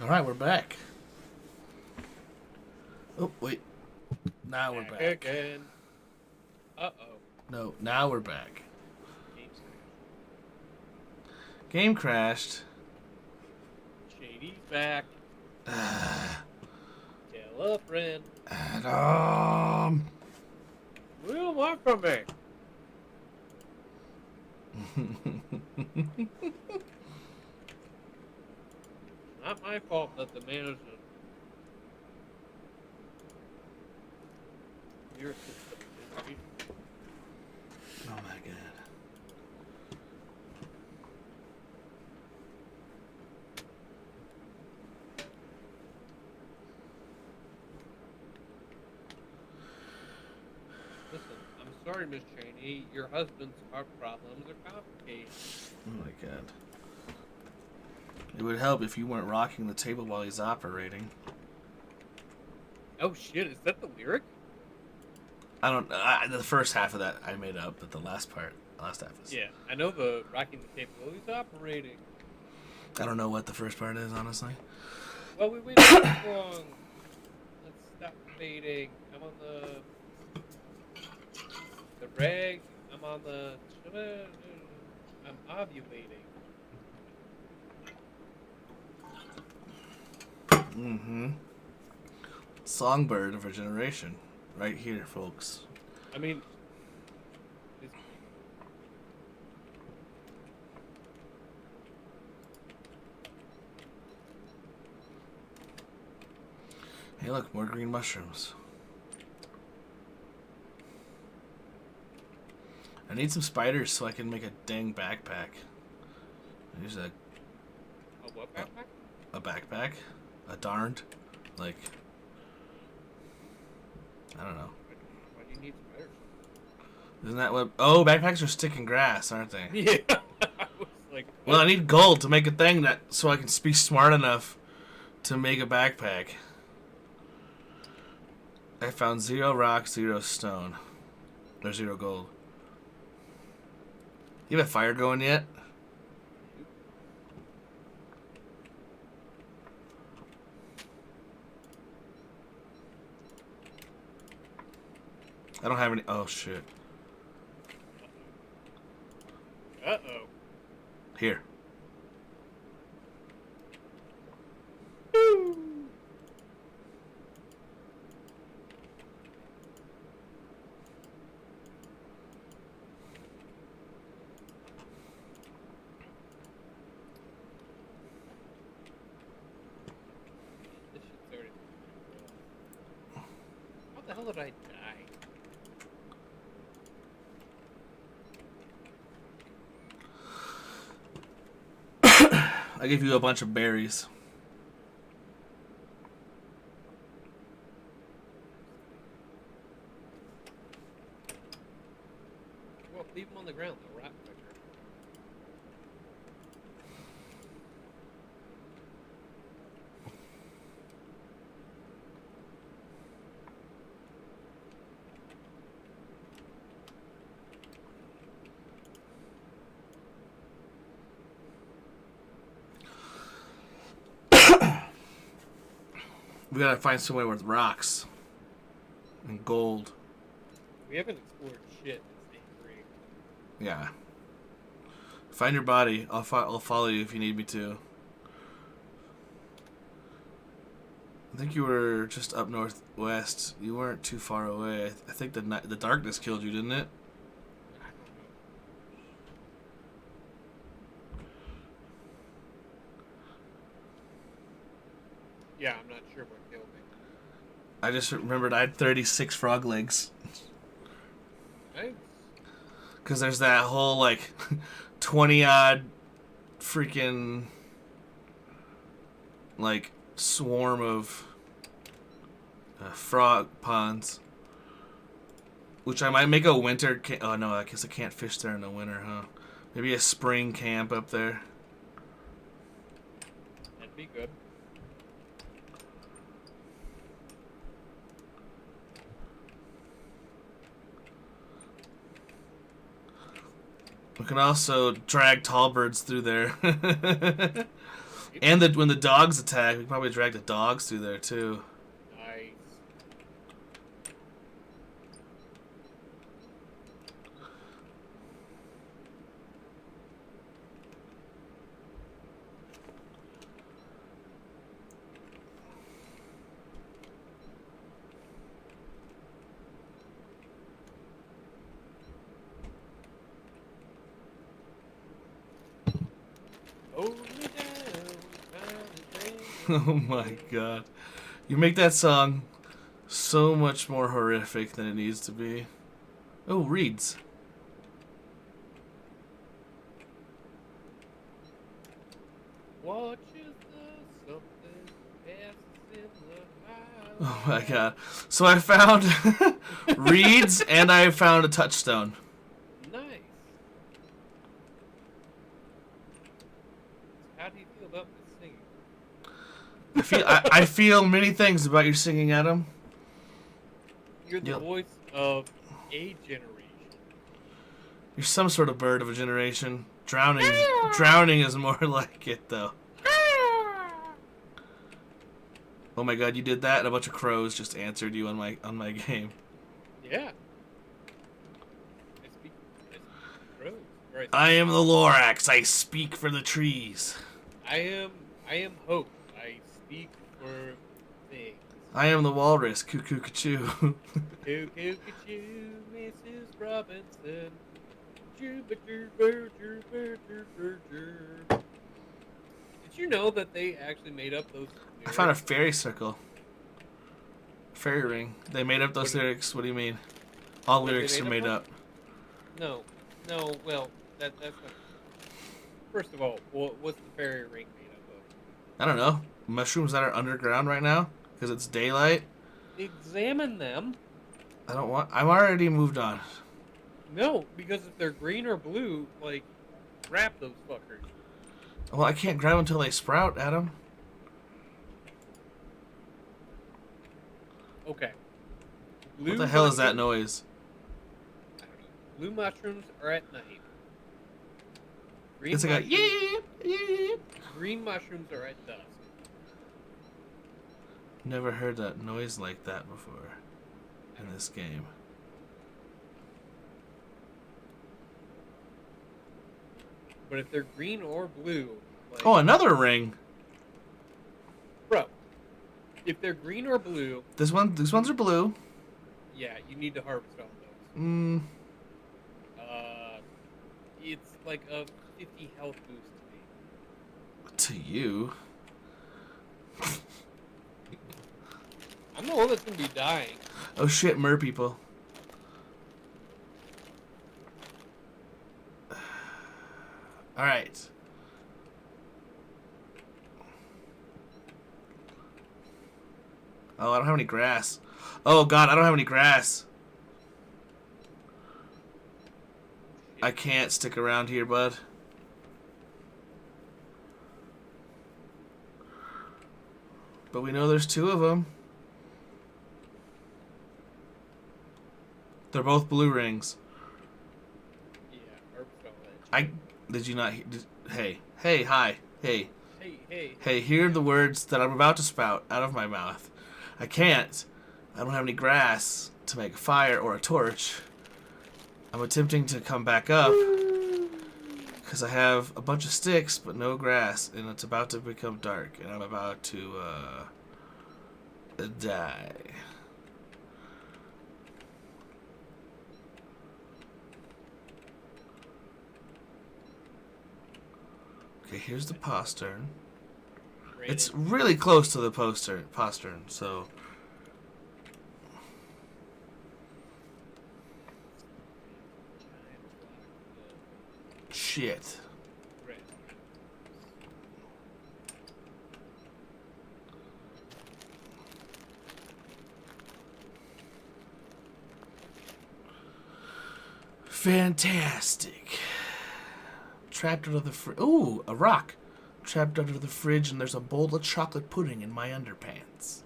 Alright, we're back. Oh, wait. Now we're back. Again. Uh-oh. No, now we're back. Game's Game crashed. Shady's back. Tell a friend. Adam. What do you want from me? Not my fault that the man is a your system. Oh my god. Listen, I'm sorry, Miss Cheney. Your husband's heart problems are complicated. Oh my god. It would help if you weren't rocking the table while he's operating. Oh shit, is that the lyric? I don't. The first half of that I made up, but the last half is. Yeah, I know the rocking the table while he's operating. I don't know what the first part is, honestly. Well, we waited too long. Let's stop debating. I'm on the rag. I'm on the. I'm ovulating. Mm-hmm. Songbird of a generation. Right here, folks. I mean, Hey, look, more green mushrooms. I need some spiders so I can make a dang backpack. There's a what backpack? a backpack, a darned, like, I don't know. Why do you need spiders? Isn't that what? Oh, backpacks are sticking grass, aren't they? Yeah. I was like, Well, I need gold to make a thing that so I can be smart enough to make a backpack. I found 0 rock, 0 stone. There's 0 gold. You have a fire going yet? I don't have any. Oh shit. uh-oh. Here. This shit's already. How the hell did I die? I gave you a bunch of berries. Well, leave them on the ground. They'll rot quicker. We gotta find somewhere with rocks and gold. We haven't explored shit in State 3. Yeah. Find your body. I'll follow you if you need me to. I think you were just up northwest. You weren't too far away. I think the darkness killed you, didn't it? I don't know. Yeah, I'm not sure what killed me. I just remembered I had 36 frog legs. Nice. Because there's that whole, like, 20-odd freaking, like, swarm of frog ponds. Which I might make a winter oh, no, I guess I can't fish there in the winter, huh? Maybe a spring camp up there. That'd be good. We can also drag tall birds through there. And when the dogs attack, we can probably drag the dogs through there too. Nice. Hold me down, Oh my god. You make that song so much more horrific than it needs to be. Oh, reeds. watches the something passes in the Oh my god. So I found reeds and I found a touchstone. Nice. How do you feel about this singing? I feel many things about your singing, Adam. You're the Yep. voice of a generation. You're some sort of bird of a generation. Drowning is more like it, though. Oh my god, you did that, and a bunch of crows just answered you on my game. Yeah. I speak prose. Right. I am the Lorax. I speak for the trees. I am hope. I speak for things. I am the walrus. Cuckoo, cuckoo. Cuckoo, cuckoo, Mrs. Robinson. Jupiter, Berger, Berger, Berger. Did you know that they actually made up those lyrics? I found a fairy circle. Fairy ring. They made up those lyrics. What do you mean? All What, they lyrics are made them up. No, well, that's not... First of all, what's the fairy ring made up of? I don't know. Mushrooms that are underground right now? Because it's daylight? Examine them. I don't want... I'm already moved on. No, because if they're green or blue, like, wrap those fuckers. Well, I can't grab them until they sprout, Adam. Okay. What the hell is that noise? I don't know. Blue mushrooms are at night. Green It's like a... mushrooms- Yeah. Green mushrooms are at dusk. Never heard that noise like that before in this game. But if they're green or blue, like, Oh, another ring. bro, if they're green or blue, These ones are blue. yeah, you need to harvest all those. Mm, It's like a 50 health boost to me. to you. I'm the one that's gonna be dying. Oh shit, mer people. Alright. Oh, I don't have any grass. Oh god, I don't have any grass. I can't stick around here, bud. But we know there's two of them. They're both blue rings. Yeah, harvest all that. Did you not? Hey, hi, hey, Hey. hey. Hear the words that I'm about to spout out of my mouth. I can't. I don't have any grass to make a fire or a torch. I'm attempting to come back up because I have a bunch of sticks but no grass, and it's about to become dark, and I'm about to die. Okay, here's the postern. It's really close to the postern, so... Shit. Fantastic. Trapped under the fridge. Ooh, a rock. Trapped under the fridge, and there's a bowl of chocolate pudding in my underpants.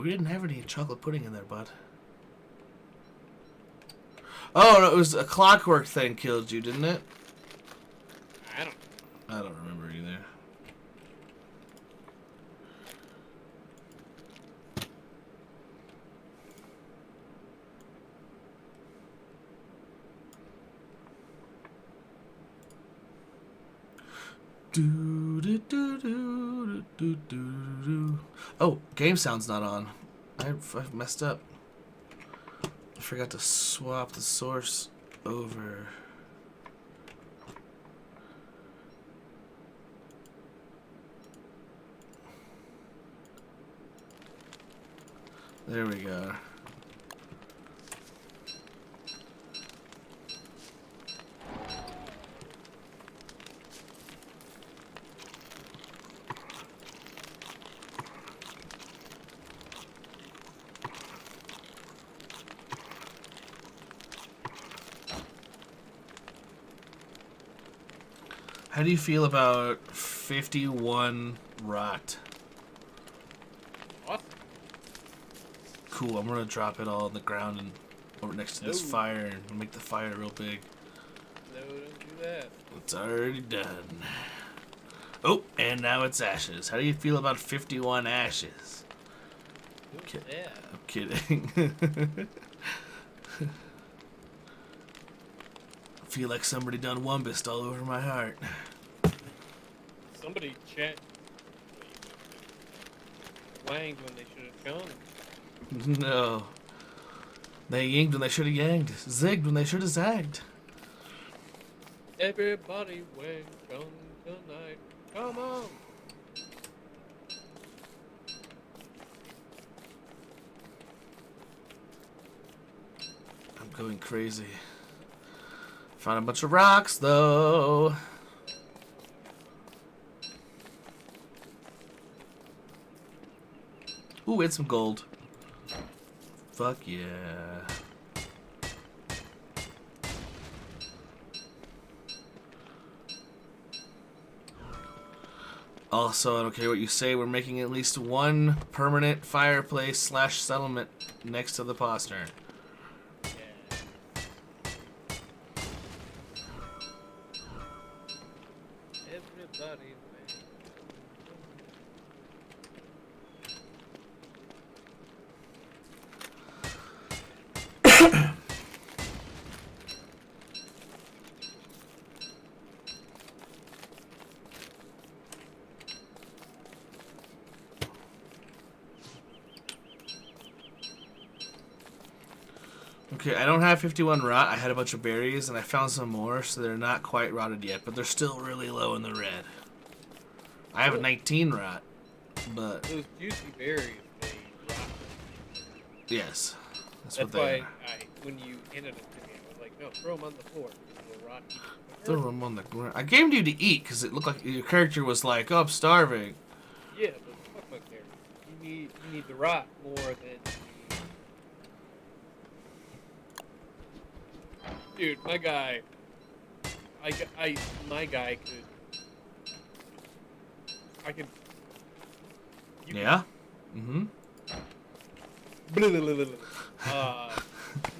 We didn't have any chocolate pudding in there, bud. Oh, no, it was a clockwork thing killed you, didn't it? I don't I don't remember either. Oh, game sound's not on. I've messed up. I forgot to swap the source over. There we go. How do you feel about 51 rot? Awesome. Cool, I'm gonna drop it all on the ground and over next to this No. fire and make the fire real big. No, don't do that. It's already done. Oh, and now it's ashes. How do you feel about 51 ashes? What's Kid- that? I'm kidding. I feel like somebody done Wumbist all over my heart. Somebody wanged when they should have gone. No. They yinged when they should have yanged. Zigged when they should have zagged. Everybody wang on tonight. Come on. I'm going crazy. Found a bunch of rocks, though. Ooh, it's some gold. Fuck yeah. Also, I don't care what you say, we're making at least one permanent fireplace / settlement next to the postern. Everybody wang. Okay, I don't have 51 rot. I had a bunch of berries, and I found some more, so they're not quite rotted yet, but they're still really low in the red. I have a 19 rot, but Those juicy berries, they rot. yes, that's That's what they why are. when you handed them to me, I was like, no, throw them on the floor. They'll rot even quicker. Throw them on the ground. I gave them to you to eat because it looked like your character was like, "Oh, I'm starving." Yeah, but fuck my carrots. You need the rot more than. Dude, my guy. My guy could. I could. You Yeah. Mm-hmm.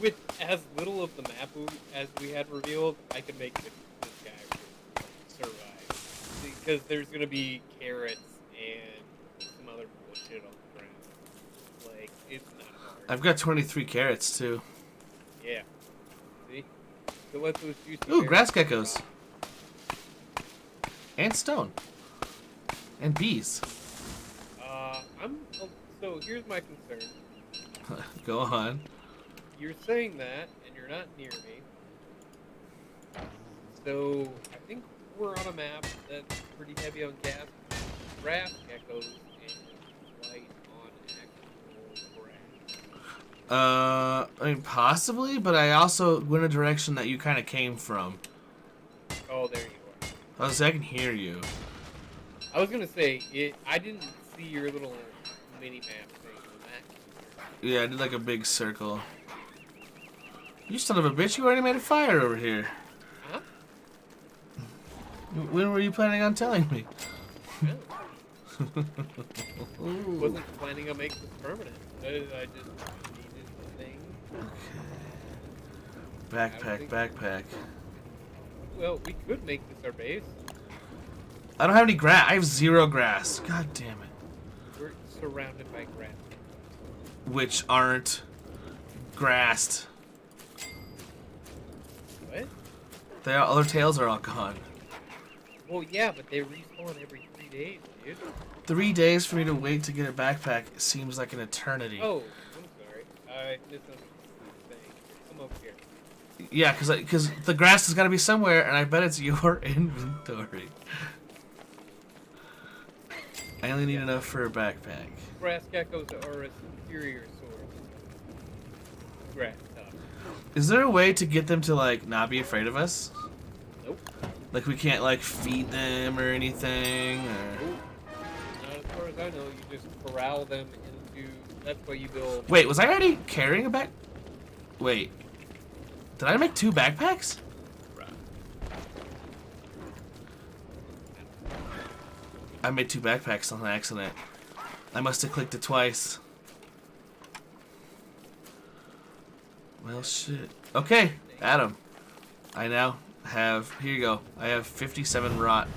With as little of the map as we had revealed, I could make this guy survive. Because there's gonna be carrots and some other bullshit on the ground. Like, it's not hard. I've got 23 carrots too. Yeah. See? So let those juicy Ooh, berries grass geckos. rot. And stone. And bees. So here's my concern. Go on. You're saying that, and you're not near me. So I think we're on a map that's pretty heavy on grass geckos and light on actual grass. I mean, possibly, but I also went a direction that you kind of came from. Oh, there you are. I was, I can hear you. I was gonna say I didn't see your little mini map thing on that. Yeah, I did like a big circle. You son of a bitch, you already made a fire over here. Huh? When were you planning on telling me? Wasn't planning on making this permanent. I just needed the thing. Backpack, backpack. Well, we could make this our base. I don't have any grass. I have 0 grass. God damn it. We're surrounded by grass. Which aren't grassed. What? They all, other tails are all gone. Well, yeah, but they respawn every 3 days, dude. 3 days for me to wait to get a backpack seems like an eternity. Oh, I'm sorry. I misunderstood the thing. Come over here. Yeah, because the grass has got to be somewhere, and I bet it's your inventory. I only need enough for a backpack. Grass geckos are a superior source. Grass top. Is there a way to get them to, like, not be afraid of us? Nope. Like, we can't, like, feed them or anything? Or... Nope. Not as far as I know, you just corral them into... That's why you build... Wait, was I already carrying a back... Wait. Did I make 2 backpacks? I made 2 backpacks on accident. I must have clicked it twice. Well, shit. Okay, Adam. I now have... Here you go. I have 57 rot.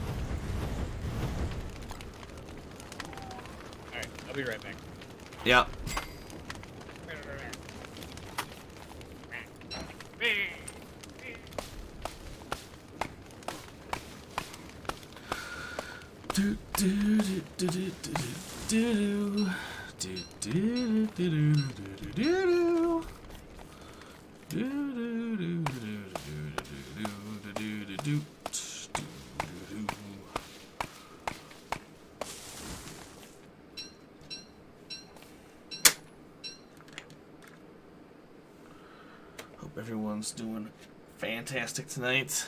Alright, I'll be right back. Yep. Do do do do do do do do do do do do. Hope everyone's doing fantastic tonight.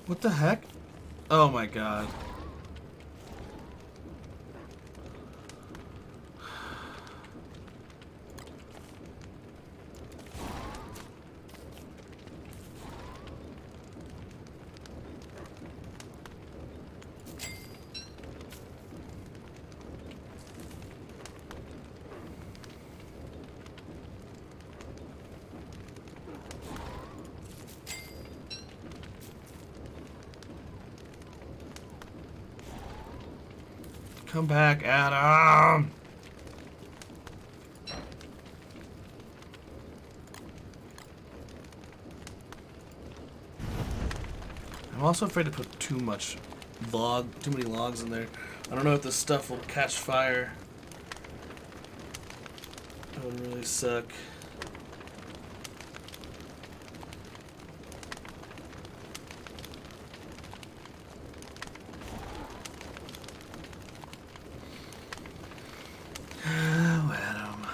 What the heck? Oh my god. Come back, Adam! I'm also afraid to put too many logs in there. I don't know if this stuff will catch fire. That would really suck. Oh, Adam.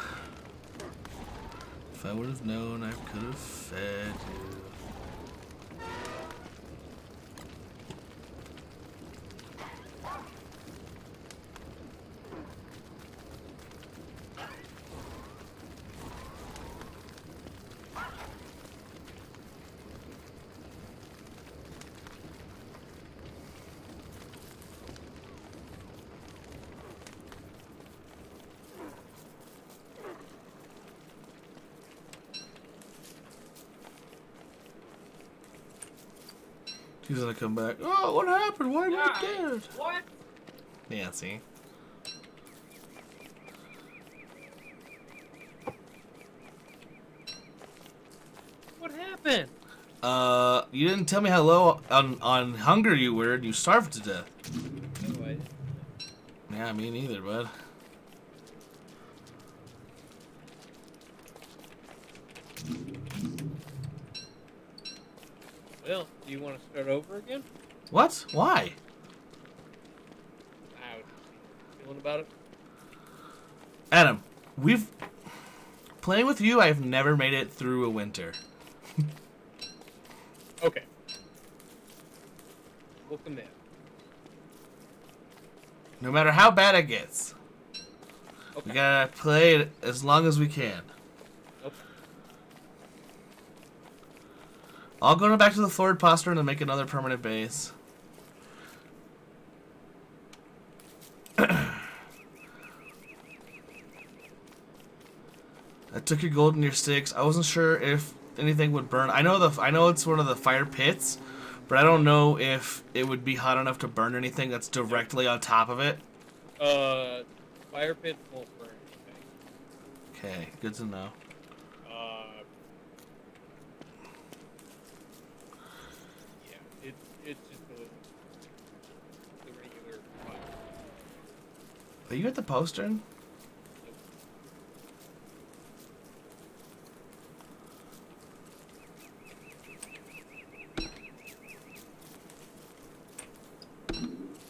If I would have known, I could have fed you. He's gonna come back. Oh, what happened? Why am I dead? What? Yeah, see? What happened? You didn't tell me how low on hunger you were, and you starved to death. No, Yeah, me neither, bud. Well, do you want to start over again? What? Why? How you feeling about it? Adam, playing with you, I've never made it through a winter. Okay. We'll commit. No matter how bad it gets. Okay. We gotta play it as long as we can. Okay. I'll go back to the Ford Poster and then make another permanent base. I took your gold and your sticks. I wasn't sure if anything would burn. I know it's one of the fire pits, but I don't know if it would be hot enough to burn anything that's directly on top of it. Fire pit won't burn anything. Okay, good to know. Yeah, it's just the regular fire. Are you at the postern?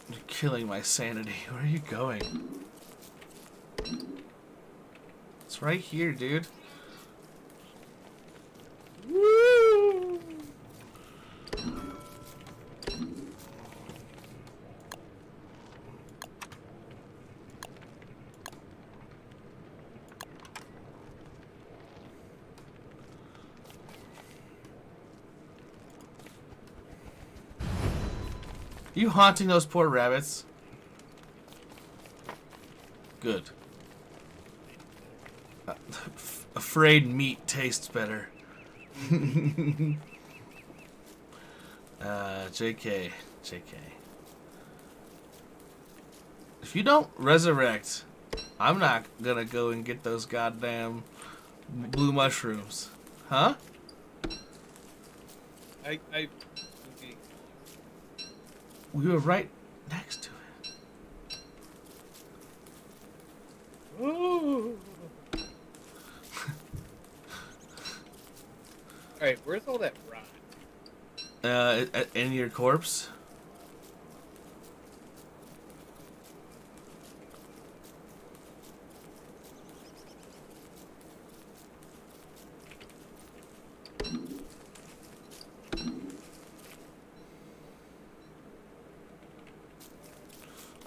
You're killing my sanity. Where are you going? It's right here, dude. Woo! You haunting those poor rabbits? Good. Afraid meat tastes better. JK. If you don't resurrect, I'm not gonna go and get those goddamn blue mushrooms. Huh? Okay. We were right next to it. Ooh. Alright, where's all that rot? In your corpse?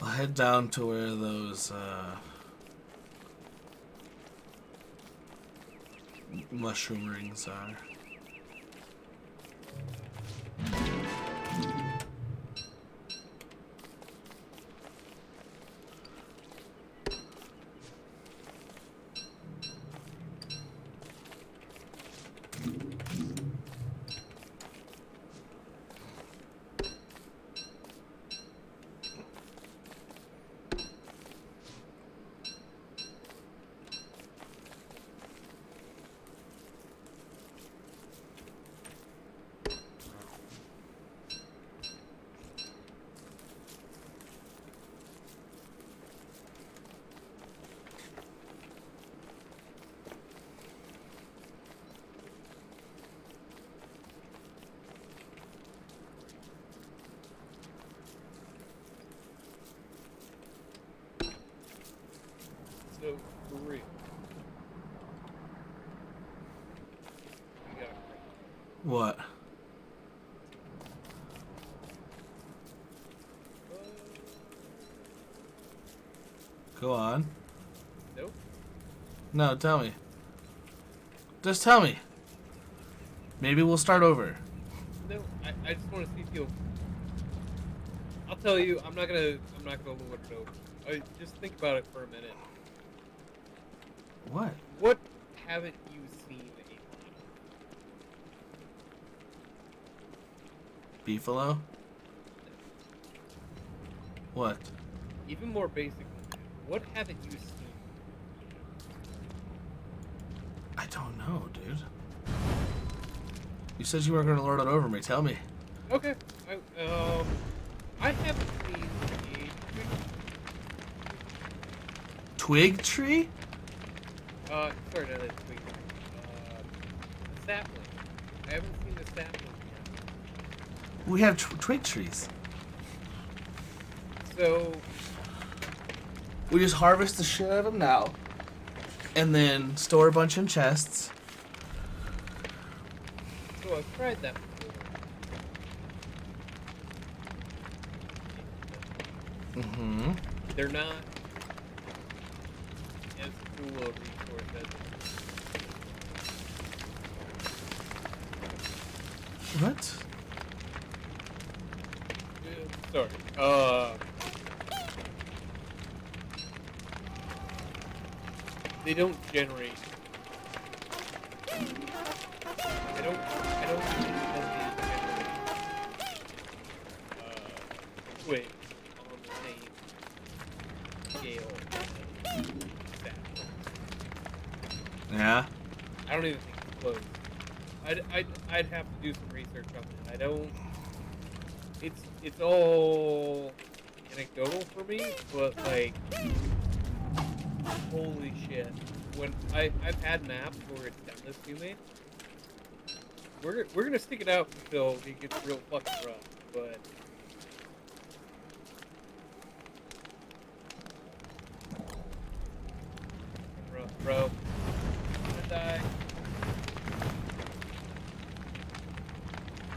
I'll head down to where those mushroom rings are. So, for real. We got What? Go on. Nope. No, tell me. Just tell me. Maybe we'll start over. No, I just want to see if you'll. I'll tell you, I'm not gonna lord it over. Just think about it for a minute. What? What haven't you seen a lot of? Beefalo? What? Even more basic than that, what haven't you seen? I don't know, dude. You said you weren't gonna lord it over me. Tell me. Okay. I haven't seen a Twig tree? sorry, not a twig. sapling. I haven't seen the sapling yet. We have twig trees. So, We just harvest the shit out of them now, and then store a bunch in chests. so I've tried that before. Mm-hmm. They're not as cool a resource as What? sorry. They don't generate. I don't think that they generate twigs on the same scale as that. Yeah. I don't even think it's close. I'd have to do some research on that. I don't. It's all anecdotal for me, but like, holy shit! When I've had maps where it's done this to me. We're gonna stick it out until it gets real fucking rough, but. Rough, bro. I'm gonna die.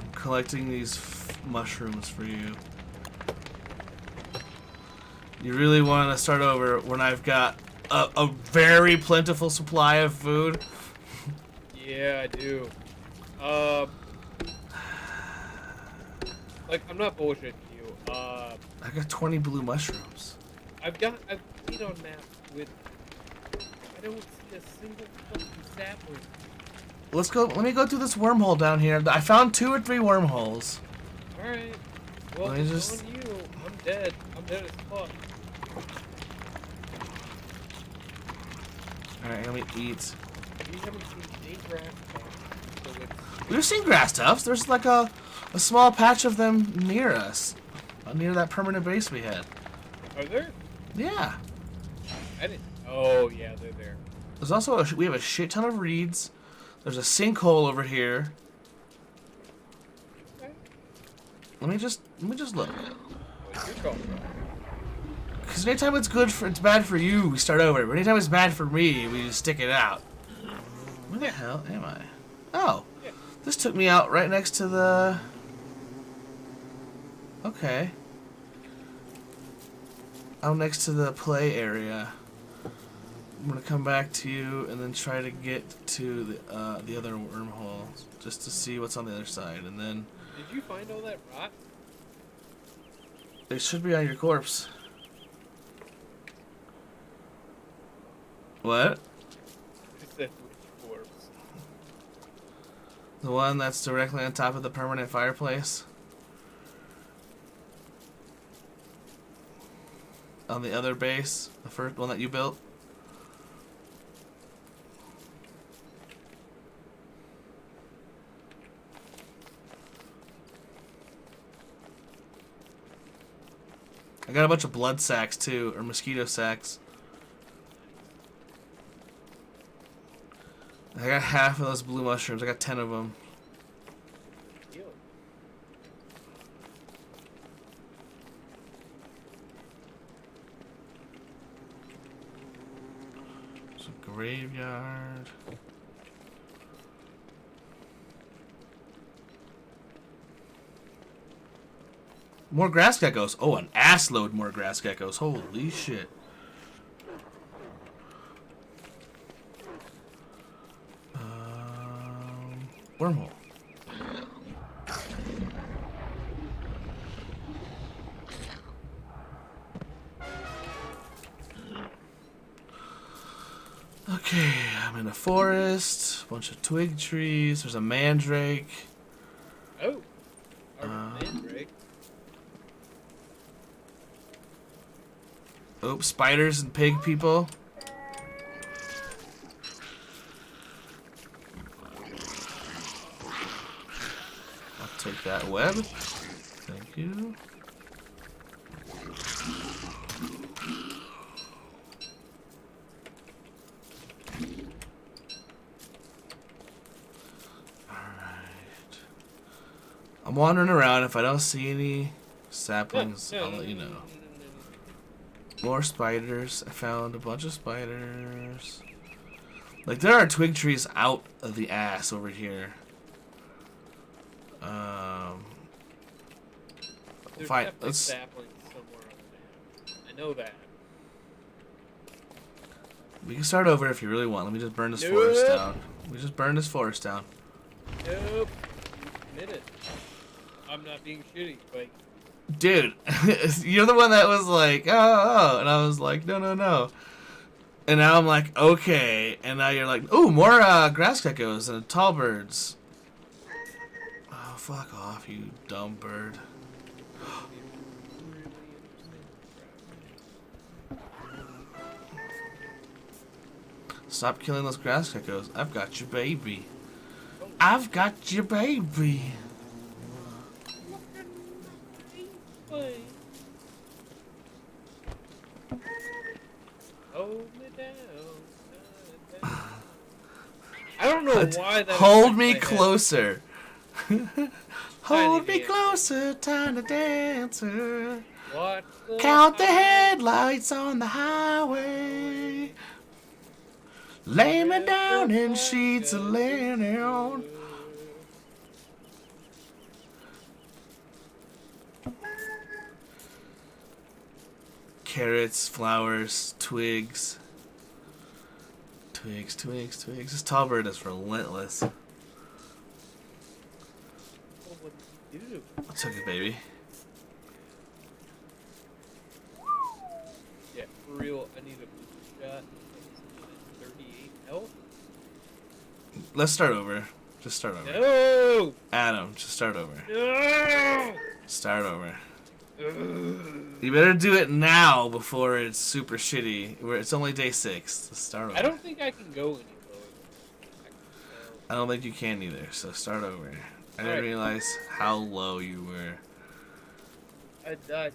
I'm collecting these mushrooms for you. You really want to start over when I've got a very plentiful supply of food? Yeah, I do. Like, I'm not bullshitting you. I got 20 blue mushrooms. I've seen on maps with. I don't see a single fucking sapling. Let's go. Let me go through this wormhole down here. I found 2 or 3 wormholes. Alright. Well, Let me it's just- on you. I'm dead. I'm dead as fuck. Alright, let me eat. You haven't seen any grass farm, so it's. We've seen grass tufts. There's like a small patch of them near us. Near that permanent base we had. Are there? Yeah. I didn't. Oh, yeah, they're there. There's also we have a shit ton of reeds. There's a sinkhole over here. Okay. Let me just look. What's your call, bro? Because anytime it's bad for you, we start over. But anytime it's bad for me, we just stick it out. Where the hell am I? Oh, Yeah. this took me out right next to the. Okay. Out next to the play area. I'm gonna come back to you and then try to get to the other wormhole just to see what's on the other side, and then Did you find all that rot? it should be on your corpse. What? I said which corpse? The one that's directly on top of the permanent fireplace? On the other base? The first one that you built? I got a bunch of blood sacks too, or mosquito sacks. I got half of those blue mushrooms. I got 10 of them. Ew. It's a graveyard. More grass geckos. Oh, an ass load more grass geckos. Holy shit. Wormhole. Okay, I'm in a forest, bunch of twig trees, there's a mandrake. Oh. A mandrake. Oops, spiders and pig people. I'll take that web. Thank you. I'm wandering around. If I don't see any saplings, I'll let you know. More spiders. I found a bunch of spiders. Like, there are twig trees out of the ass over here. There's Fine. definitely Let's. saplings somewhere on the map. I know that. We can start over if you really want. Let me just burn this Nope. forest down. We just burn this forest down. Nope. Admit it. I'm not being shitty, like. Dude, you're the one that was like, oh, and I was like, no. And now I'm like, okay. And now you're like, ooh, more grass geckos and tall birds. Oh, fuck off, you dumb bird. Stop killing those grass geckos. I've got your baby. I've got your baby. Hold me down. I don't know why that. Hold me affects my head. closer. Hold me dancer. closer, tiny dancer. Watch the Count the time. headlights on the highway. Lay me down in sheets of linen. Carrots, flowers, twigs. Twigs. This tall bird is relentless. Oh, what did you do? I took it, baby. Yeah, for real, I need a boost shot. 38 health? Let's start over. Just start over. No! Adam, just start over. No! Start over. You better do it now before it's super shitty. It's only day 6. So start over. I don't think I can go any lower. I don't think you can either, so start over. I didn't Alright. realize how low you were. I died.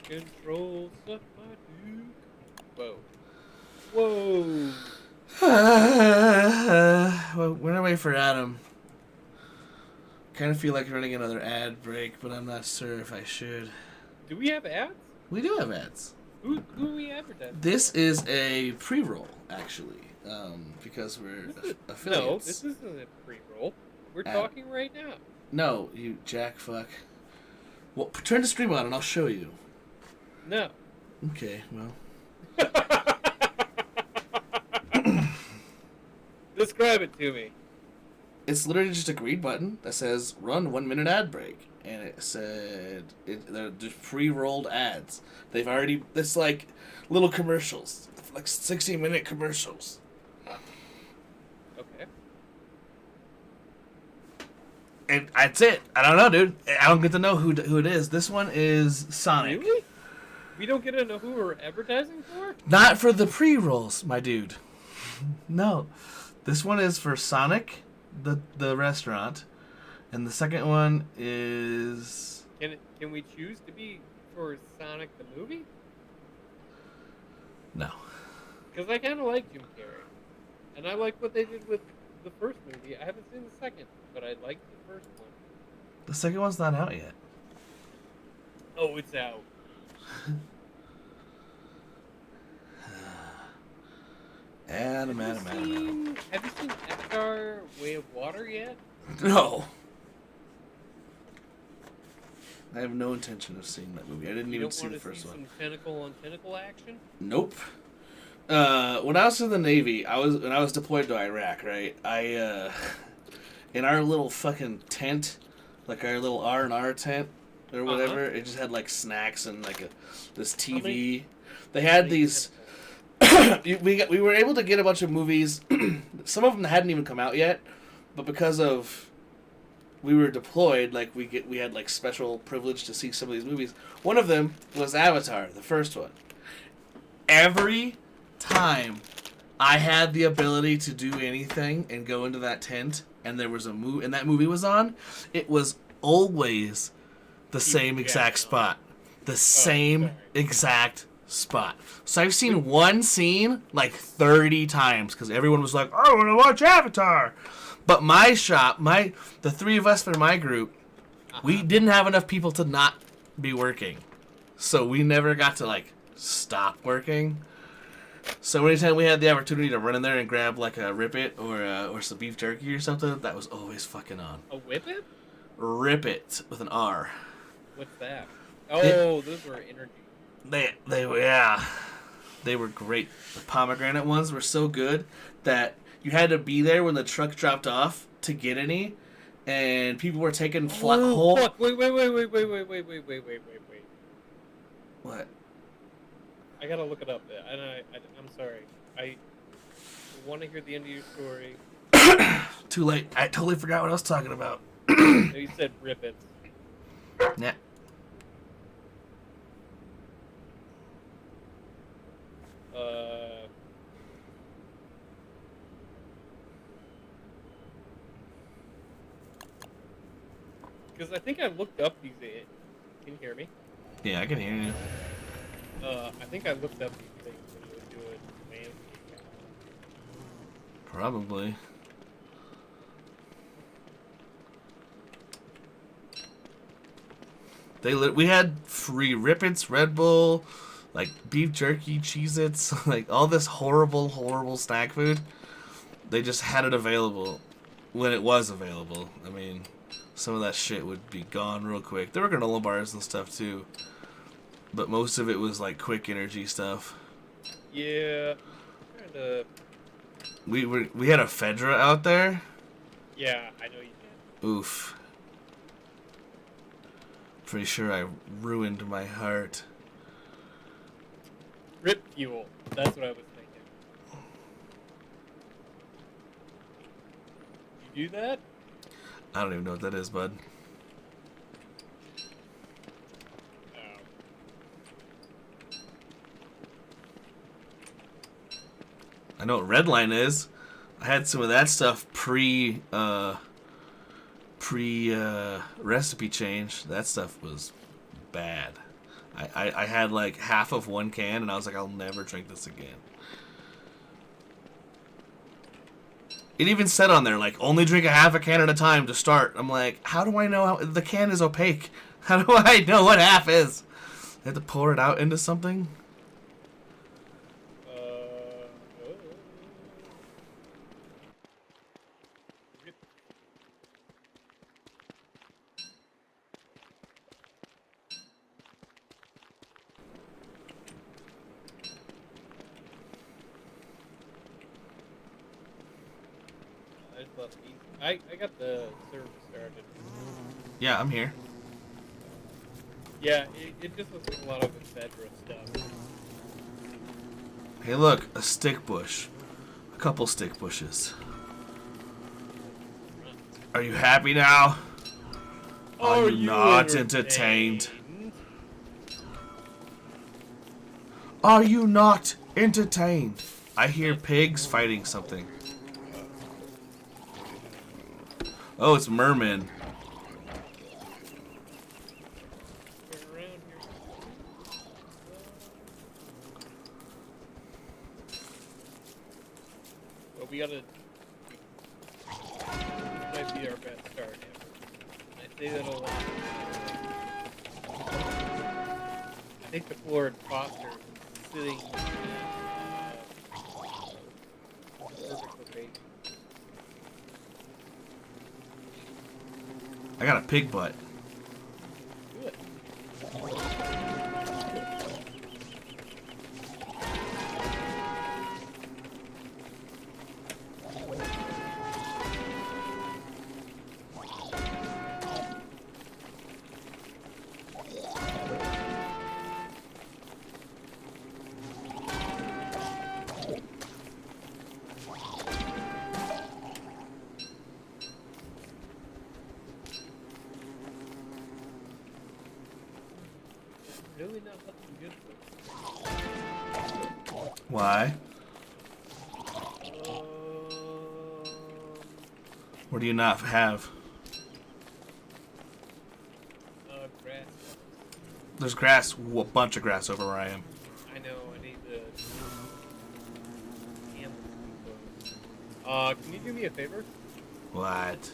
Control suck my duke. Whoa. Well, we're gonna wait for Adam. Kind of feel like running another ad break, but I'm not sure if I should. Do we have ads? We do have ads. Who are we advertising? This is a pre-roll, actually, because we're affiliates. No, this isn't a pre-roll. We're Ad. talking right now. No, you jack fuck. Well, turn the stream on and I'll show you. No. Okay, well. Describe it to me. It's literally just a green button that says run 1 minute ad break. And it said they're just pre-rolled ads. They've already, it's like little commercials. Like 60-minute commercials. Okay. And that's it. I don't know, dude. I don't get to know who it is. This one is Sonic. Really? We don't get to know who we're advertising for? Not for the pre-rolls, my dude. No. This one is for Sonic, the restaurant. And the second one is... Can we choose to be for Sonic the movie? No. Because I kind of like Jim Carrey. And I like what they did with the first movie. I haven't seen the second, but I liked the first one. The second one's not out yet. Oh, it's out. Adam. Have you seen Avatar Way of Water yet? No. I have no intention of seeing that movie. I didn't even see the first one. Some tentacle on tentacle action? Nope. When I was in the Navy, when I was deployed to Iraq, right? In our little fucking tent, like our little R&R tent or whatever, it just had like snacks and like this TV. They had these. we were able to get a bunch of movies. Some of them hadn't even come out yet, but because of we were deployed, like we had like special privilege to see some of these movies. One of them was Avatar, the first one. Every time I had the ability to do anything and go into that tent, and there was a movie, and that movie was on, it was always the same exact spot, the same exact spot. So I've seen one scene like 30 times because everyone was like, I want to watch Avatar. But my shop, the three of us in my group, we didn't have enough people to not be working. So we never got to like stop working. So anytime we had the opportunity to run in there and grab like a Rip It or some beef jerky or something, that was always fucking on. A Whip It? Rip It with an R. What's that? Oh, those were energy. They were great. The pomegranate ones were so good that you had to be there when the truck dropped off to get any, and people were taking flat whole. Fuck. Wait. What? I gotta look it up. I'm sorry. I want to hear the end of your story. Too late. I totally forgot what I was talking about. You said Rip It. Yeah. Because I think I looked up these. Can you hear me? Yeah, I can hear you. I think I looked up these things when you were doing landscape. Probably. We had free Rip Its, Red Bull, like beef jerky, Cheez-Its, like all this horrible snack food. They just had it available when it was available. I mean, some of that shit would be gone real quick. There were granola bars and stuff too, but most of it was like quick energy stuff. Yeah, kinda. We had a Fedra out there. Yeah, I know you did. Oof. Pretty sure I ruined my heart. Rip Fuel. That's what I was thinking. You do that? I don't even know what that is, bud. Oh. I know what Redline is. I had some of that stuff pre recipe change. That stuff was bad. I had like half of one can and I was like, I'll never drink this again. It even said on there, like, only drink a half a can at a time to start. I'm like, how do I know how the can is opaque? How do I know what half is? I have to pour it out into something? I got the server started. Yeah, I'm here. Yeah, it just looks like a lot of Fedra stuff. Hey look, a stick bush. A couple stick bushes. Are you happy now? Are you not entertained? Are you not entertained? I hear pigs fighting something. Oh, it's mermen. Well, we gotta. This might be our best start ever. I say that a lot. I think the Florid Foster sitting in perfect location. I got a pig butt. Good. Really not looking good for us. Why? What do you not have? Grass. There's grass, a bunch of grass over where I am. I know. Can you do me a favor? What?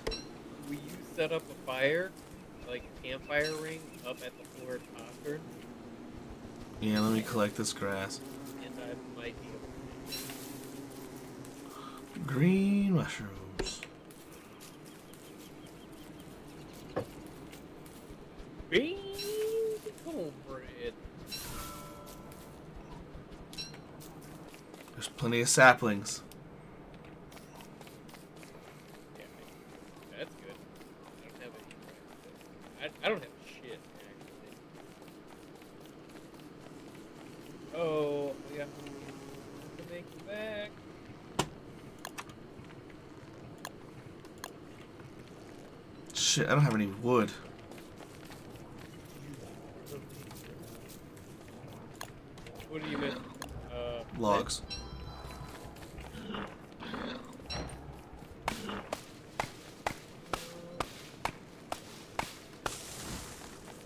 Will you set up a fire, like a campfire ring, up at the floor postern? Yeah, let me collect this grass. And I might be able Green mushrooms. Green cornbread. There's plenty of saplings. Yeah, that's good. I don't have any. I don't have shit, actually. Oh, we have to make it back. Shit, I don't have any wood. What do you miss? Logs.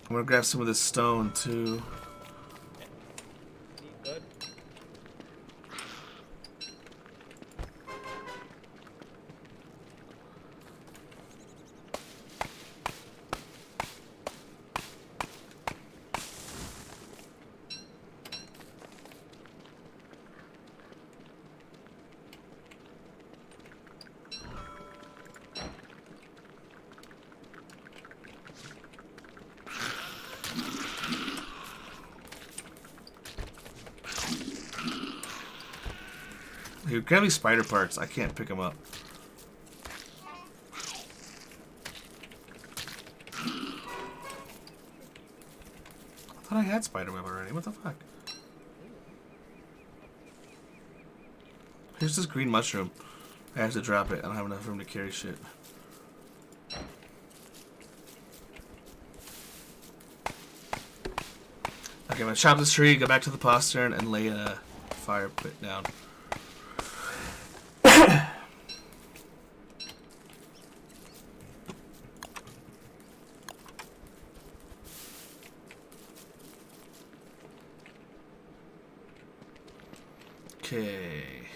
I'm gonna grab some of this stone too. Neat, bud. Here, grab these spider parts. I can't pick them up. I thought I had spider web already. What the fuck? Here's this green mushroom. I have to drop it. I don't have enough room to carry shit. Okay, I'm gonna chop this tree, go back to the postern, and lay a fire pit down. Okay.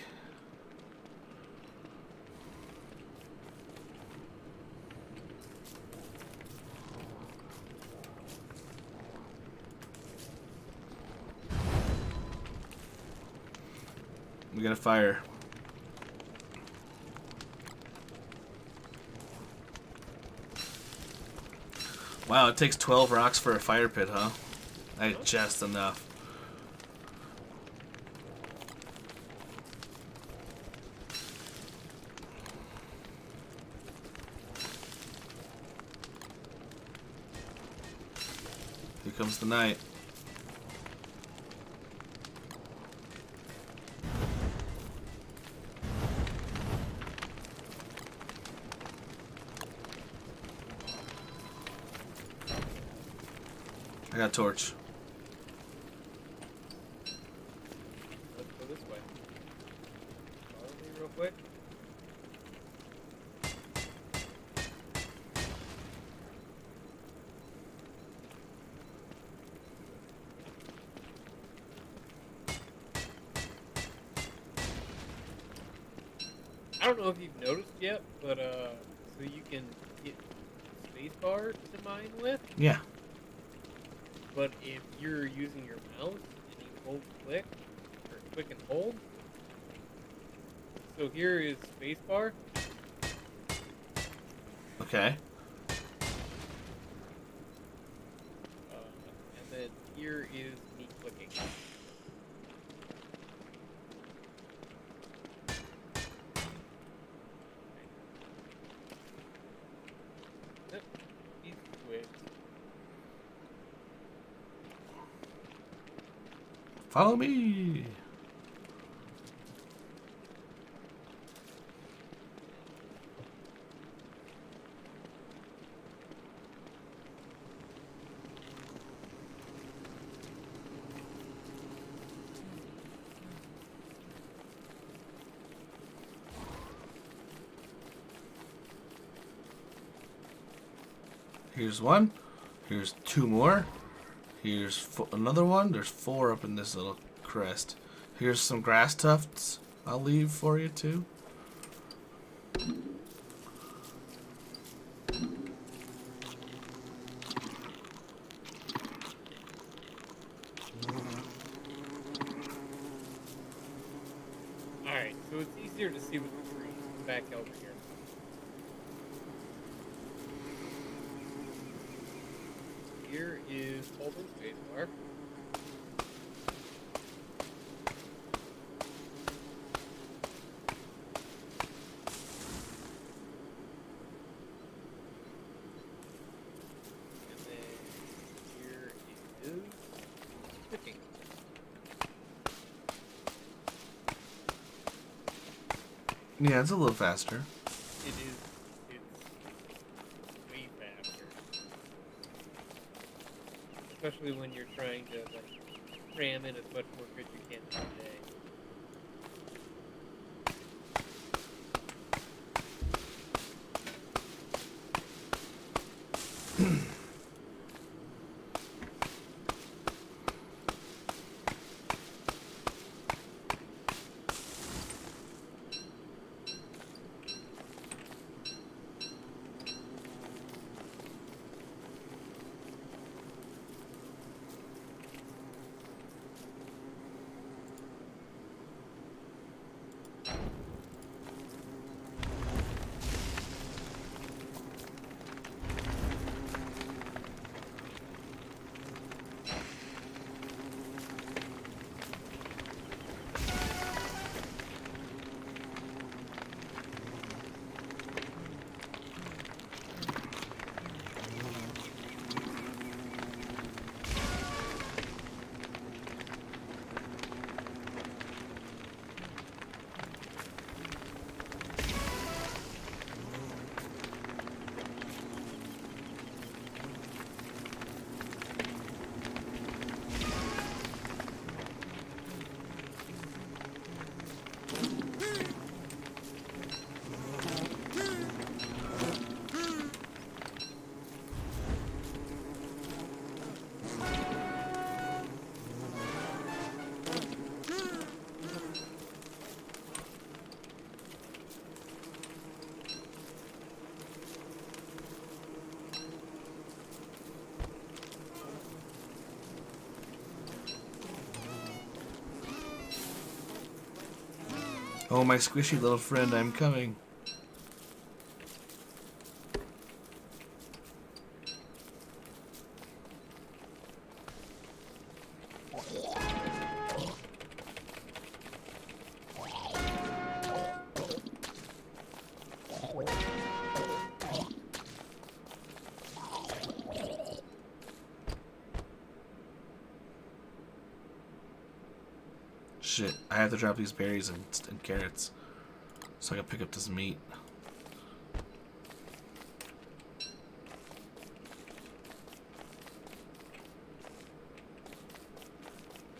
We got a fire. Wow, it takes 12 rocks for a fire pit, huh? That's just enough. Here comes the night. I got a torch. Let's go this way. Follow me real quick. I don't know if you've noticed yet, but so you can hit spacebar to mine with. Yeah. But if you're using your mouse and you hold click, or click and hold, so here is spacebar, Okay. and then here is me clicking. Yep, easy switch. Follow me. Here's one. Here's two more. Here's another one. There's 4 up in this little crest. Here's some grass tufts I'll leave for you too. back over here. Here is Holden's base bar. And then here is cooking. Yeah, it's a little faster. It is. It's way faster. Especially when you're trying to like cram in as much work as you can today. Oh, my squishy little friend, I'm coming. Shit, I have to drop these berries and carrots so I can pick up this meat.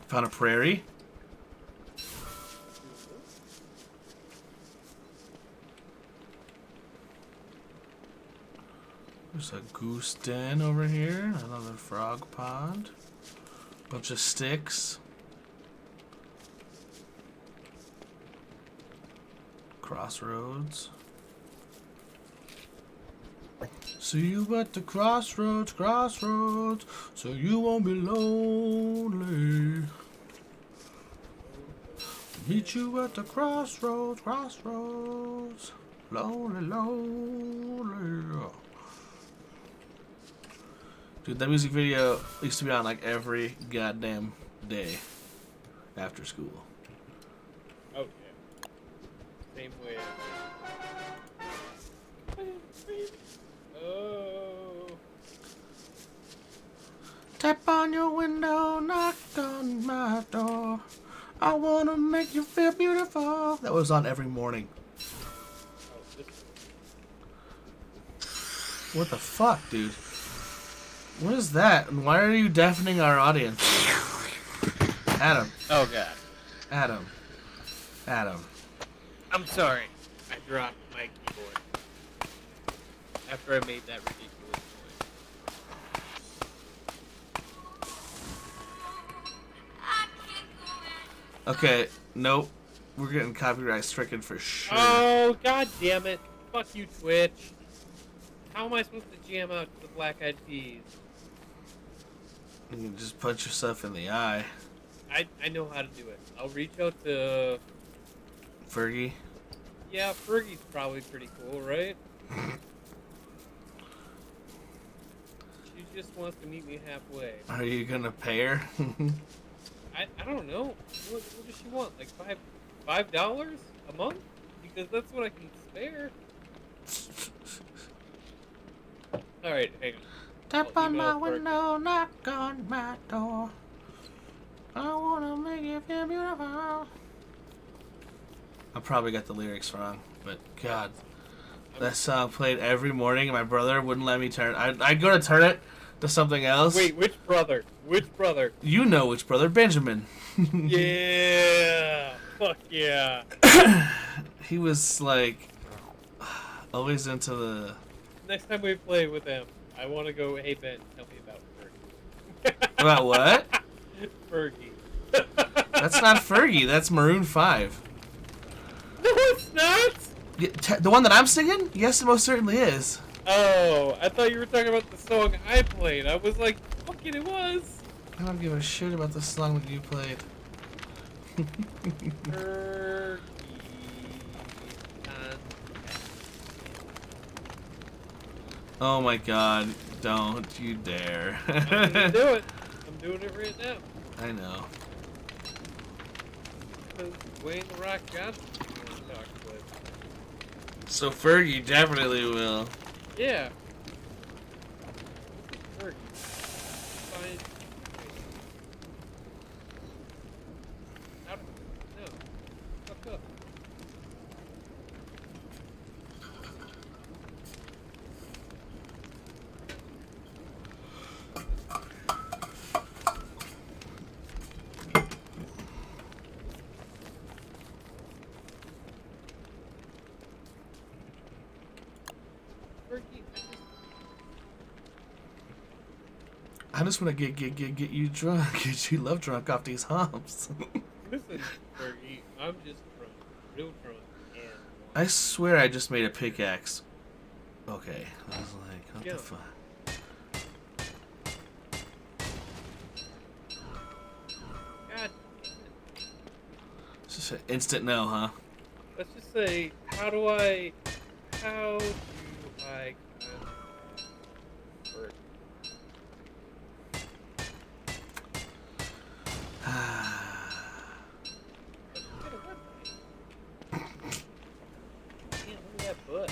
Found a prairie. There's a goose den over here, another frog pond, bunch of sticks. Crossroads. See you at the crossroads, crossroads, so you won't be lonely. Meet you at the crossroads, crossroads, lonely, lonely. Dude, that music video used to be on like every goddamn day after school. Oh yeah. Same way. Oh. Tap on your window, knock on my door. I wanna make you feel beautiful. That was on every morning. What the fuck, dude? What is that? And why are you deafening our audience? Adam. Oh god. Adam. Adam. I'm sorry. I dropped my keyboard after I made that ridiculous noise. Okay, nope. We're getting copyright stricken for sure. Oh god damn it! Fuck you, Twitch. How am I supposed to jam out to the Black Eyed Peas? You can just punch yourself in the eye. I know how to do it. I'll reach out to Fergie. Yeah, Fergie's probably pretty cool, right? She just wants to meet me halfway. Are you gonna pay her? I don't know. What does she want? Like $5 a month? Because that's what I can spare. Alright, hang on. Tap I'll on my email Fergie. window, knock on my door. I wanna make you feel beautiful. I probably got the lyrics wrong, but God, that song played every morning, and my brother wouldn't let me turn. I'd go to turn it to something else. Wait, which brother? Which brother? You know which brother, Benjamin. Yeah, fuck yeah. He was like always into the. Next time we play with them, I want to go, hey Ben, tell me about Fergie. About what? Fergie. That's not Fergie. That's Maroon 5. No, it's not! Yeah, the one that I'm singing? Yes, it most certainly is. Oh, I thought you were talking about the song I played. I was like, fucking it was. I don't give a shit about the song that you played. Fergie. Oh my God! Don't you dare! I'm gonna do it. I'm doing it right now. I know. Because Wayne the Rock Johnson talk with. So Fergie definitely will. Yeah. Fergie. Fine. How do no. Fuck up. I just want to get you drunk, get you love drunk off these humps. Listen, Fergie, I'm just drunk. Real drunk. And I swear I just made a pickaxe. Okay, I was like, what Yeah. the fuck? God, It's just an instant no, huh? let's just say, how do I contact Fergie? Damn, look at that butt.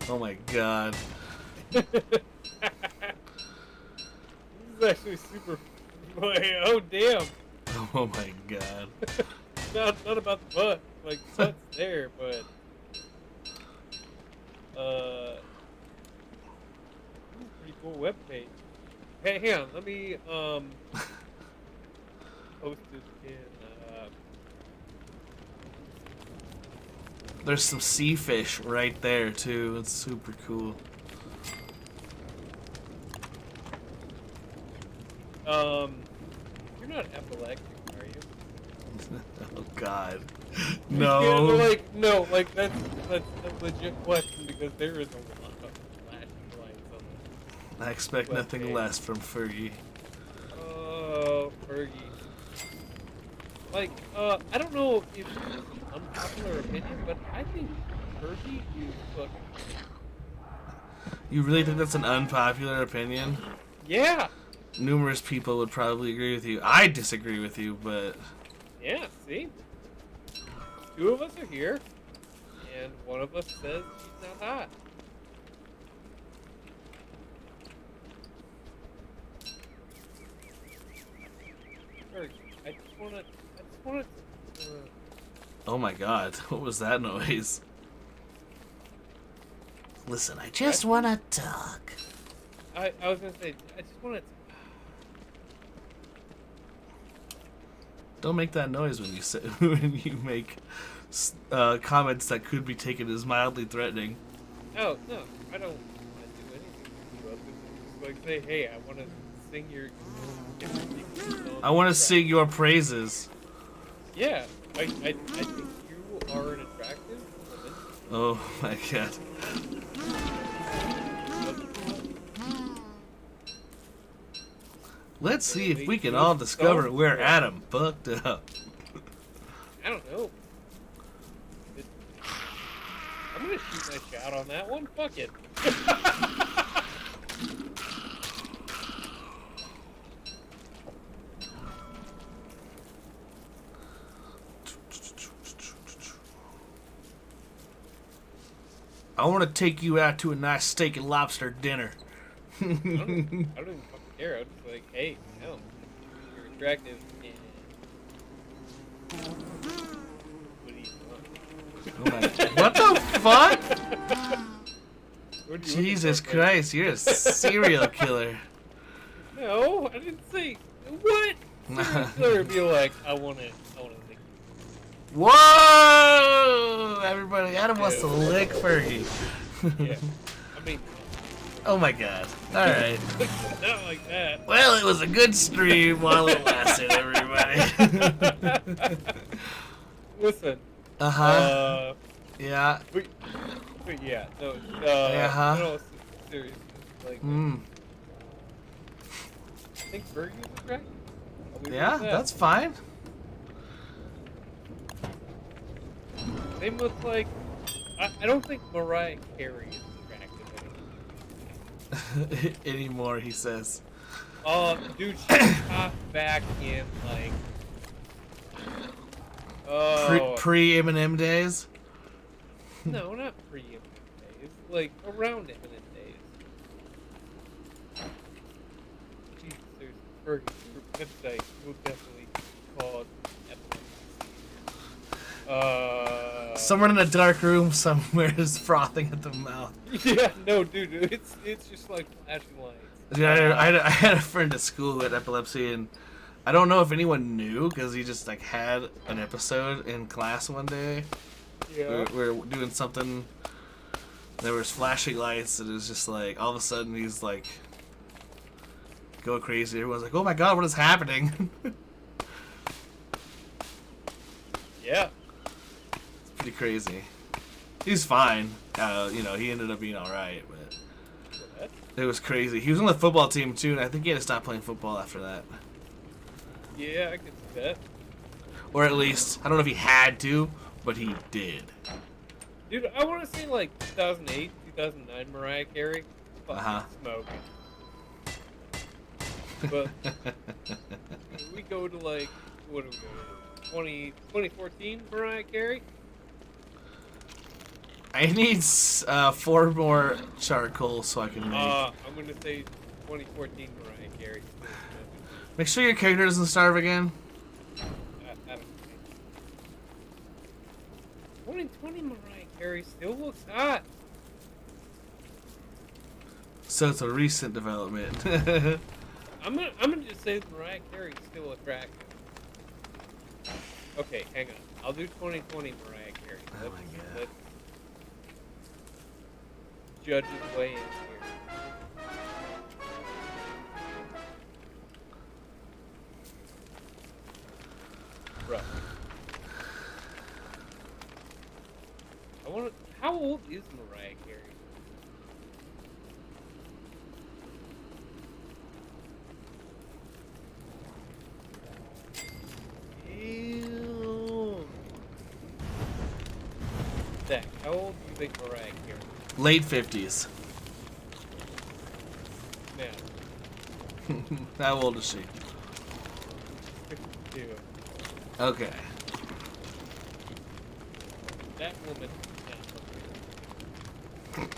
Oh my God. This is actually super. Oh damn! Oh my God. Not about the butt. Like the butt's there, but pretty cool webpage. Hey, hang on. Let me post it in. There's some sea fish right there too. It's super cool. You're not epileptic, are you? Oh God. Yeah, No. no, that's a legit question because there is a lot of flashing lights on I expect nothing webpage. less from Fergie. Oh, Fergie. Like, I don't know if it's an unpopular opinion, but I think Fergie is fucking. You really think that's an unpopular opinion? Yeah! Numerous people would probably agree with you. I disagree with you, but Yeah, see? Two of us are here, and one of us says she's not hot. Fergie, I just wanna oh my God, what was that noise? Listen, I just wanna talk. I was gonna say, I just wanna. Don't make that noise when you say when you make comments that could be taken as mildly threatening. Oh, no, I don't want to do anything with you other than just like say, hey, I want to sing your. I want to sing your praises. Yeah, I think you are an attractive woman. Oh my God. Let's see if we can all discover where Adam fucked up. I don't know. out on that one. Fuck it. I want to take you out to a nice steak and lobster dinner. I don't even fucking care. I'm just like, hey, no, you're attractive. And... What do you want? What the fuck? What do you Jesus want? Christ, you're a serial killer. No, I didn't say what. Serial killer would be like, I want to lick. Whoa! Everybody, Adam wants to lick Fergie. Yeah, I mean, Oh my god. Alright. not like that. Well, it was a good stream while it lasted, everybody. Listen. Uh-huh. Yeah. But yeah, no. Uh-huh. No, seriously, like, Mm. I think Fergie was attractive. I'll leave it Yeah, at that. that's fine. Same with like, I don't think Mariah Carey is attractive Anymore, he says. Dude, she popped back in like, Pre-Eminem days? no, not pre-Eminem days, like around Eminem days. Jesus, there's Fergie. Your website will definitely cause epilepsy. Someone in a dark room somewhere is frothing at the mouth. Yeah, no, dude, it's just like flashing lights. Dude, I had a friend at school who had epilepsy, and I don't know if anyone knew because he just like had an episode in class one day. Yeah. We were doing something. There was flashing lights, and it was just like all of a sudden he's like go crazy. Everyone's like, "Oh my god, what is happening?" Yeah. It's pretty crazy. He's fine. You know, he ended up being all right, but What? it was crazy. He was on the football team too, and I think he had to stop playing football after that. Yeah, I can see that. Or at least, I don't know if he had to, but he did. Dude, I want to say like 2008, 2009 Mariah Carey. Fucking Uh-huh. smoking. But we go to like, what do we go to? 2014 Mariah Carey? I need 4 more charcoal so I can make. I'm gonna say 2014 Mariah Carey. Make sure your character doesn't starve again. I don't think. 2020 Mariah Carey still looks hot. So it's a recent development. I'm gonna just say Mariah Carey's still attractive. Okay, hang on. I'll do 2020 Mariah Carey. Oh my God. Let's judge his way in here. Right. I want to. How old is Mariah Carey? Ew. Zach, how old do you think Mariah Carey is Late 50s. now? How old is she? 52. Okay. That woman is not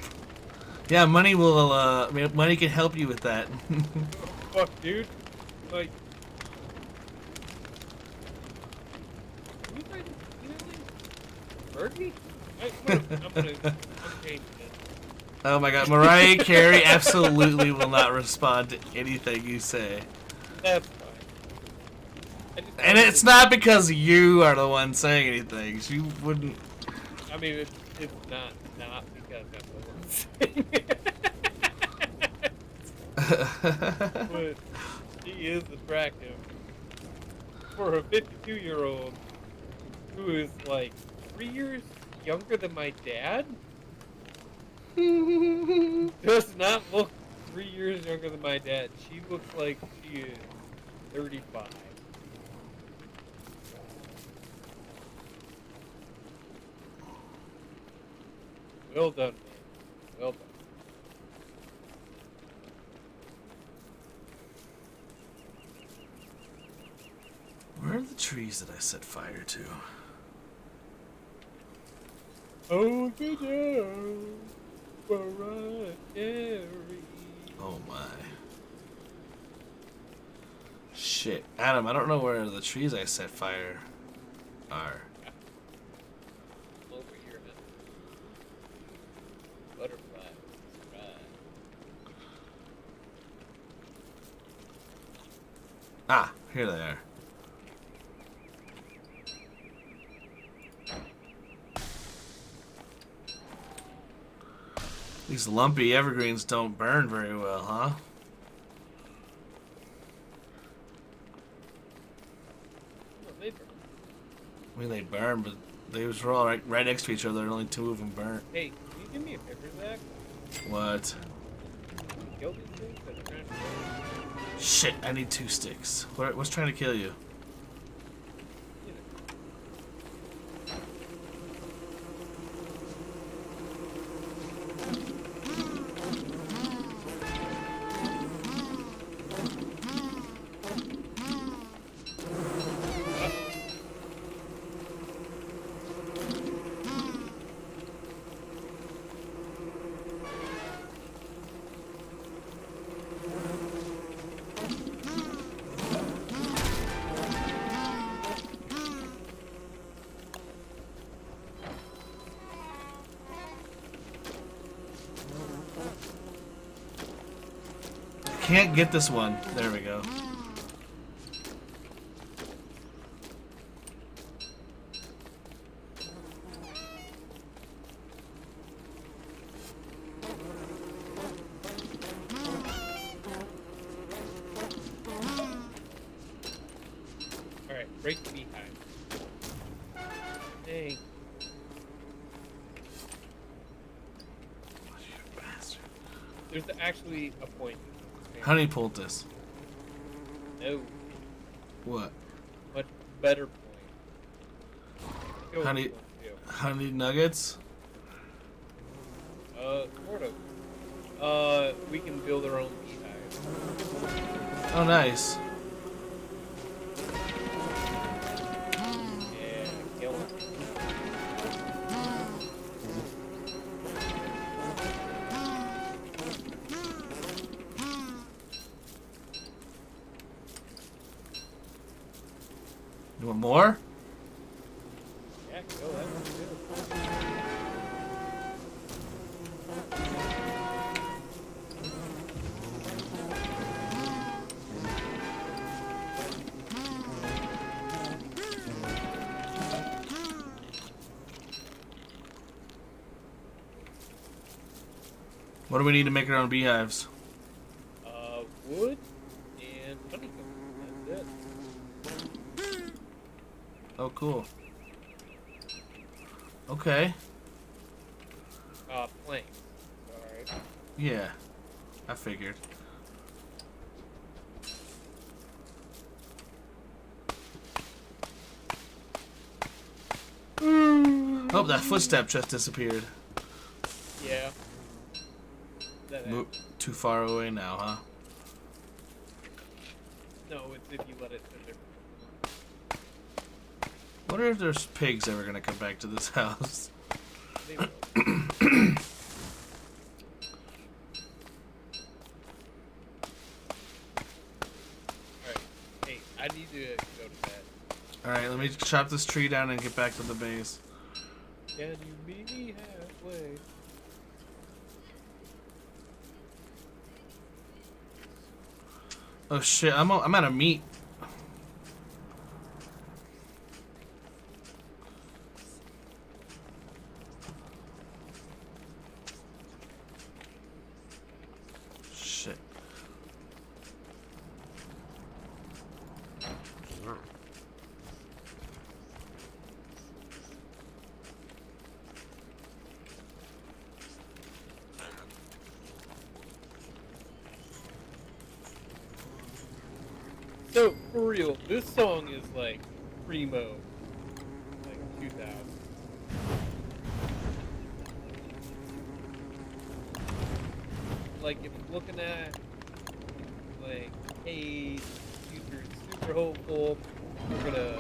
Yeah, money will. Money can help you with that. fuck, dude. Like, who's that? Fergie? I'm changing it. Oh my god, Mariah Carey absolutely will not respond to anything you say. That's fine. And it's not because you are the one saying anything. She wouldn't. I mean, it's not because I'm the one saying it. But she is attractive for a 52-year-old who is like 3 years younger than my dad. Does not look 3 years younger than my dad. She looks like she is 35. Well done, man. the trees that I set fire to? Oh, good job. Oh my. Shit. Adam, I don't know where the trees I set fire are. Over here, man. Butterfly. Right. Ah, here they are. These lumpy evergreens don't burn very well, huh? Well, they burn. I mean, they burn, but they were all right next to each other. Only two of them burnt. Hey, can you give me a paper, Zach? What? Can you kill these things that are trying to kill? Shit, I need 2 sticks. What's trying to kill you? Can't get this one. There we go. Alright, break the beehive. Hey. There's actually a point. Honey poultice. No. What? Much better point. Go with Honey, one, too. honey nuggets? Sort of. We can build our own beehive. Oh, nice. Yeah, kill it. You want more? Yeah, go ahead. What do we need to make our own beehives? Wood and honeycomb. That's it. Oh, cool. Okay. Planks. Alright. Yeah. I figured. Oh, that footstep just disappeared. Yeah. That Too far away now, huh? No, it's if you let it sit there. Wonder if there's pigs ever gonna come back to this house. They will. Alright. Hey, I need to go to bed. Alright, let me chop this tree down and get back to the base. Can you meet me halfway? Oh shit, I'm out of meat. Shit. So, for real, this song is like primo. Like 2000. Like, if you're looking at, like, hey, future super hopeful, we're gonna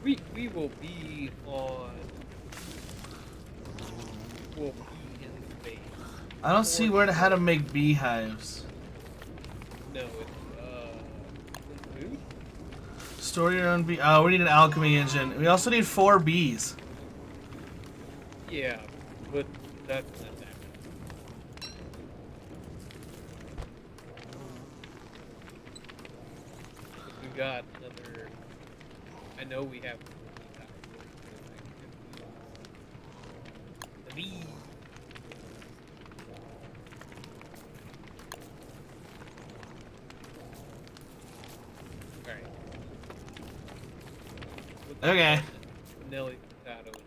we will be on. We'll be in space. I don't see how to make beehives. No, it's food. Store your own bee. Oh, we need an alchemy engine. We also need 4 bees. Yeah, but that's not that. We got another. I know we have. The bee. Alright. Okay. Nelly potato in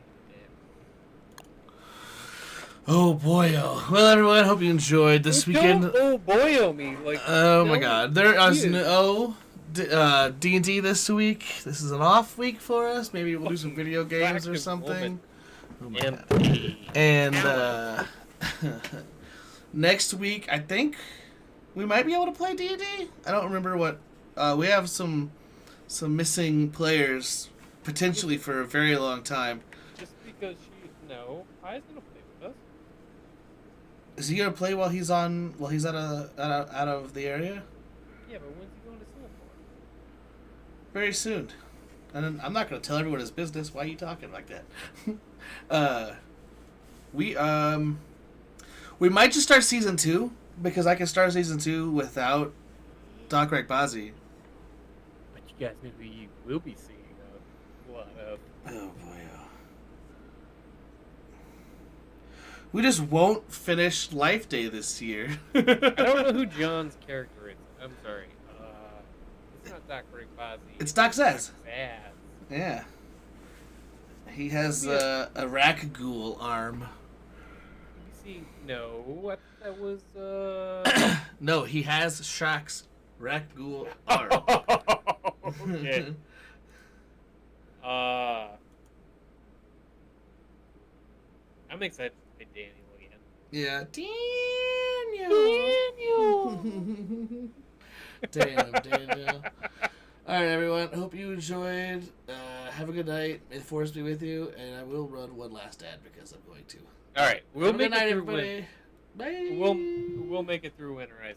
Oh boy, oh. Well, everyone, hope you enjoyed this weekend. Don't oh boyo me like. Oh my no, God, there is dude. no D&D this week. This is an off week for us. Maybe we'll do some video games or Practice something. Oh my God. Empty. And next week, I think we might be able to play D&D. I don't remember what. We have some missing players potentially for a very long time. Just because Pi's gonna play with us. Is he gonna play while he's out of the area? Yeah, but when's he going to Singapore? Very soon. And I'm not gonna tell everyone his business. Why are you talking like that? We might just start season 2 because I can start season 2 without Doc Rekbazi. But you guys know who you will be seeing a lot of. Oh boy. We just won't finish Life Day this year. I don't know who John's character is. I'm sorry. It's not Doc Rekbazi. It's Doc Zaz. Zaz. Yeah. He has a Rakghoul arm. No, what that was. No, he has Shaq's Rakghoul arm. Okay. I'm excited to play Daniel again. Yeah, Daniel. Daniel. All right, everyone. Hope you enjoyed. Have a good night. May the force be with you. And I will run one last ad because I'm going to. All right, we'll Have a make good night, it through everybody. Bye. We'll make it through Winter Rise.